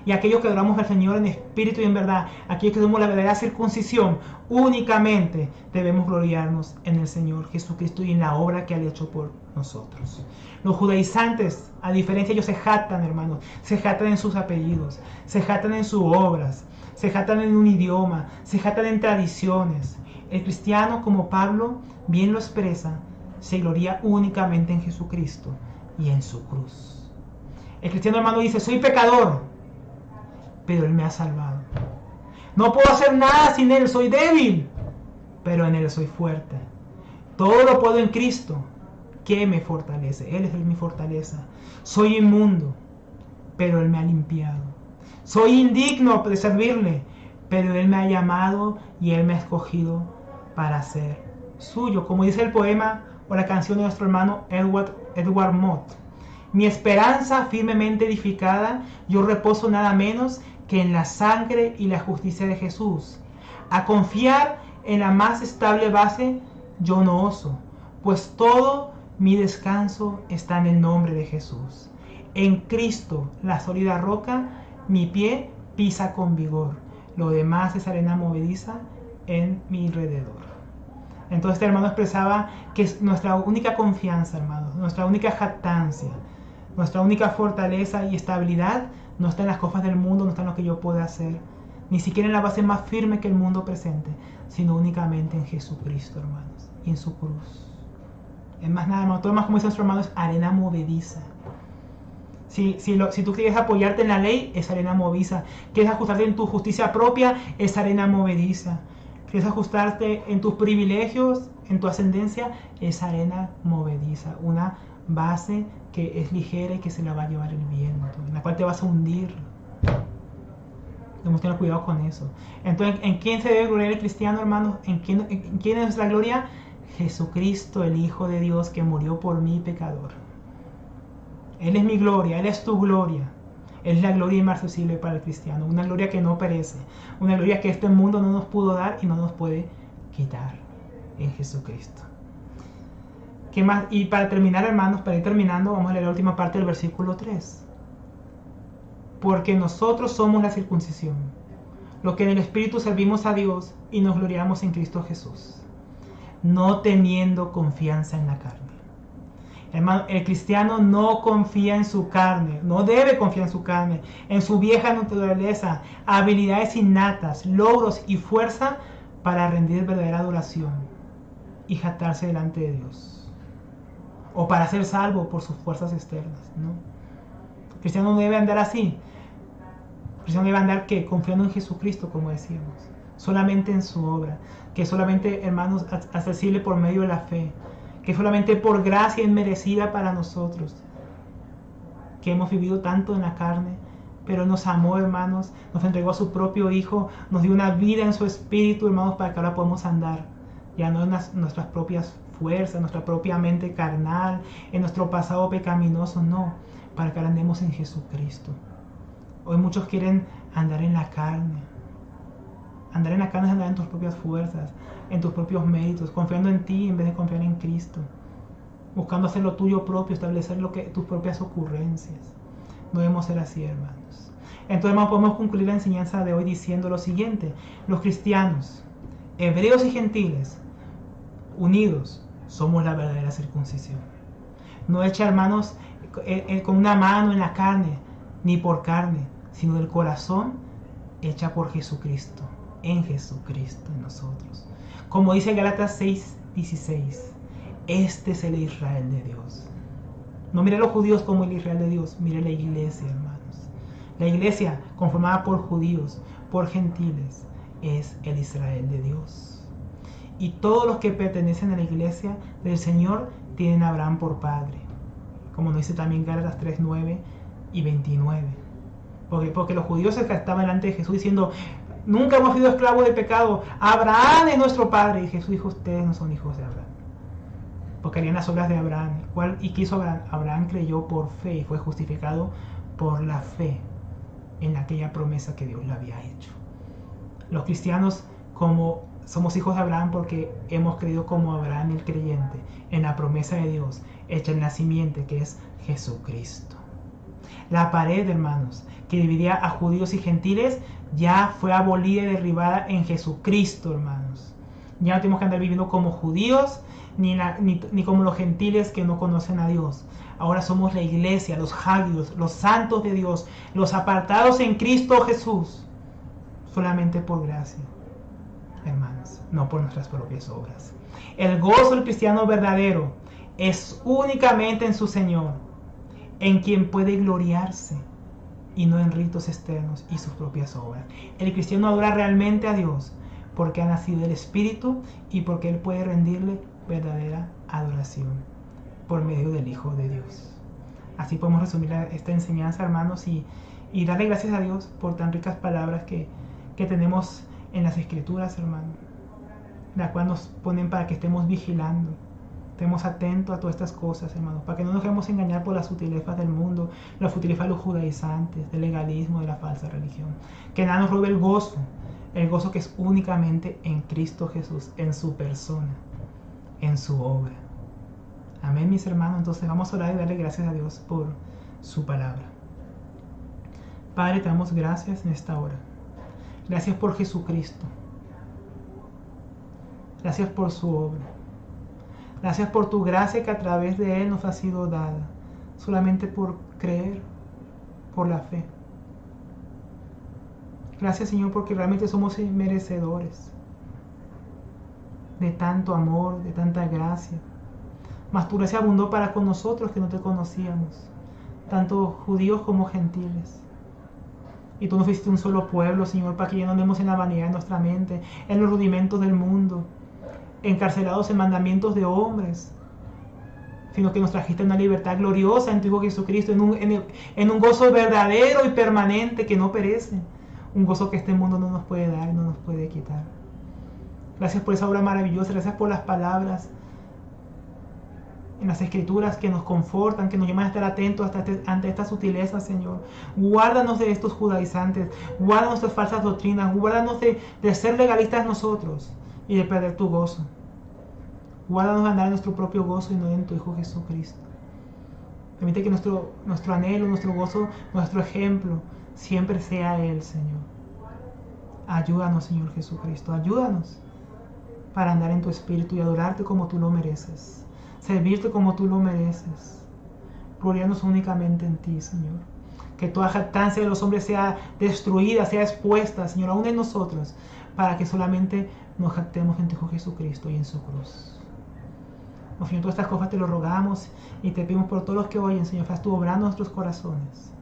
Y aquellos que adoramos al Señor en espíritu y en verdad, aquellos que somos la verdadera circuncisión, únicamente debemos gloriarnos en el Señor Jesucristo y en la obra que ha hecho por nosotros. Los judaizantes, a diferencia, ellos se jactan, hermanos, se jactan en sus apellidos, se jactan en sus obras, se jactan en un idioma, se jactan en tradiciones. El cristiano, como Pablo bien lo expresa, se gloria únicamente en Jesucristo y en su cruz. El cristiano, hermano, dice: soy pecador, pero Él me ha salvado. No puedo hacer nada sin Él, soy débil, pero en Él soy fuerte. Todo lo puedo en Cristo, que me fortalece. Él es mi fortaleza. Soy inmundo, pero Él me ha limpiado. Soy indigno de servirle, pero Él me ha llamado y Él me ha escogido para ser suyo. Como dice el poema o la canción de nuestro hermano Edward Mott: mi esperanza firmemente edificada, yo reposo nada menos que en la sangre y la justicia de Jesús. A confiar en la más estable base yo no oso, pues todo mi descanso está en el nombre de Jesús. En Cristo, la sólida roca, mi pie pisa con vigor. Lo demás es arena movediza en mi alrededor. Entonces este hermano expresaba que nuestra única confianza, hermanos, nuestra única jactancia, nuestra única fortaleza y estabilidad no está en las cosas del mundo, no está en lo que yo pueda hacer, ni siquiera en la base más firme que el mundo presente, sino únicamente en Jesucristo, hermanos, y en su cruz. Es más nada, hermano, todo lo más, como dice nuestro hermano, es arena movediza. Si tú quieres apoyarte en la ley, es arena movediza. Quieres ajustarte en tu justicia propia, es arena movediza. Quieres ajustarte en tus privilegios, en tu ascendencia, es arena movediza. Una base que es ligera y que se la va a llevar el viento, en la cual te vas a hundir. Debemos tener cuidado con eso. Entonces, ¿en quién se debe gloriar el cristiano, hermanos? ¿En quién es nuestra gloria? Jesucristo, el Hijo de Dios, que murió por mí, pecador. Él es mi gloria, Él es tu gloria. Él es la gloria inmarcesible para el cristiano, una gloria que no perece, una gloria que este mundo no nos pudo dar y no nos puede quitar, en Jesucristo. ¿Qué más? Y para terminar, hermanos, para ir terminando, vamos a leer la última parte del versículo 3. Porque nosotros somos la circuncisión, los que en el Espíritu servimos a Dios y nos gloriamos en Cristo Jesús, no teniendo confianza en la carne. Hermano, el cristiano no confía en su carne, no debe confiar en su carne, en su vieja naturaleza, habilidades innatas, logros y fuerza para rendir verdadera adoración y jactarse delante de Dios, o para ser salvo por sus fuerzas externas, ¿no? El cristiano no debe andar así. El cristiano debe andar, ¿qué? Confiando en Jesucristo, como decíamos, solamente en su obra, que solamente, hermanos, accesible por medio de la fe, que solamente por gracia inmerecida para nosotros, que hemos vivido tanto en la carne, pero nos amó, hermanos, nos entregó a su propio Hijo, nos dio una vida en su Espíritu, hermanos, para que ahora podamos andar, ya no en nuestras propias fuerzas, nuestra propia mente carnal, en nuestro pasado pecaminoso, no, para que ahora andemos en Jesucristo. Hoy muchos quieren andar en la carne. Andar en la carne es andar en tus propias fuerzas, en tus propios méritos, confiando en ti en vez de confiar en Cristo, buscando hacer lo tuyo propio, establecer tus propias ocurrencias. No debemos ser así, hermanos. Entonces, hermanos, podemos concluir la enseñanza de hoy diciendo lo siguiente: los cristianos, hebreos y gentiles, unidos, somos la verdadera circuncisión. No hecha, hermanos, con una mano en la carne, ni por carne, sino del corazón, hecha por Jesucristo, en Jesucristo, en nosotros. Como dice Gálatas 6:16, Este es el Israel de Dios. No mire a los judíos como el Israel de Dios, mire la iglesia, hermanos. La iglesia conformada por judíos, por gentiles, es el Israel de Dios. Y todos los que pertenecen a la iglesia del Señor tienen a Abraham por padre. Como nos dice también Gálatas 3:9 y 29. Porque los judíos se estaban delante de Jesús diciendo: nunca hemos sido esclavos del pecado, Abraham es nuestro padre. Y Jesús dijo: ustedes no son hijos de Abraham, porque harían las obras de Abraham. ¿Y qué hizo Abraham? Abraham creyó por fe y fue justificado por la fe en aquella promesa que Dios le había hecho. Los cristianos somos hijos de Abraham porque hemos creído como Abraham el creyente en la promesa de Dios hecha en la simiente, que es Jesucristo. La pared, hermanos, que dividía a judíos y gentiles ya fue abolida y derribada en Jesucristo, hermanos. Ya no tenemos que andar viviendo como judíos ni como los gentiles que no conocen a Dios. Ahora somos la iglesia, los hagios, los santos de Dios, los apartados en Cristo Jesús, solamente por gracia, hermanos, no por nuestras propias obras. El gozo del cristiano verdadero es únicamente en su Señor, en quien puede gloriarse, y no en ritos externos y sus propias obras. El cristiano adora realmente a Dios porque ha nacido del Espíritu y porque él puede rendirle verdadera adoración por medio del Hijo de Dios. Así podemos resumir esta enseñanza, hermanos, y darle gracias a Dios por tan ricas palabras que tenemos en las Escrituras, hermanos, la cual nos ponen para que estemos vigilando, estemos atentos a todas estas cosas, hermanos, para que no nos dejemos engañar por las sutilezas del mundo, las sutilezas de los judaizantes, del legalismo, de la falsa religión. Que nada nos robe el gozo que es únicamente en Cristo Jesús, en su persona, en su obra. Amén, mis hermanos. Entonces vamos a orar y darle gracias a Dios por su palabra. Padre, te damos gracias en esta hora. Gracias por Jesucristo. Gracias por su obra. Gracias por tu gracia que a través de Él nos ha sido dada, solamente por creer, por la fe. Gracias, Señor, porque realmente somos merecedores de tanto amor, de tanta gracia. Mas tu gracia abundó para con nosotros que no te conocíamos, tanto judíos como gentiles. Y tú nos hiciste un solo pueblo, Señor, para que ya no andemos en la vanidad de nuestra mente, en los rudimentos del mundo, encarcelados en mandamientos de hombres, sino que nos trajiste una libertad gloriosa en tu Hijo Jesucristo, en un gozo verdadero y permanente que no perece, un gozo que este mundo no nos puede dar y no nos puede quitar. Gracias por esa obra maravillosa, gracias por las palabras en las Escrituras que nos confortan, que nos llaman a estar atentos ante estas sutilezas, Señor. Guárdanos de estos judaizantes, guárdanos de falsas doctrinas, guárdanos de ser legalistas nosotros y de perder tu gozo. Guárdanos de andar en nuestro propio gozo y no en tu Hijo Jesucristo. Permite que nuestro anhelo, nuestro gozo, nuestro ejemplo siempre sea Él, Señor. Ayúdanos, Señor Jesucristo, ayúdanos para andar en tu espíritu y adorarte como tú lo mereces, servirte como tú lo mereces, gloriarnos únicamente en ti, Señor. Que toda jactancia de los hombres sea destruida, sea expuesta, Señor, aún en nosotros, para que solamente nos jactemos en tu Hijo Jesucristo y en su cruz. Oh, Señor, todas estas cosas te lo rogamos y te pedimos por todos los que oyen, Señor, estás tú obrando nuestros corazones.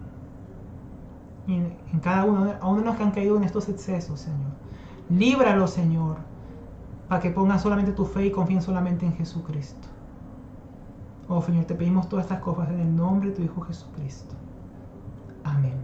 Y en cada uno, aún de los que han caído en estos excesos, Señor, líbralos, Señor, para que pongan solamente tu fe y confíen solamente en Jesucristo. Oh, Señor, te pedimos todas estas cosas en el nombre de tu Hijo Jesucristo. Amén.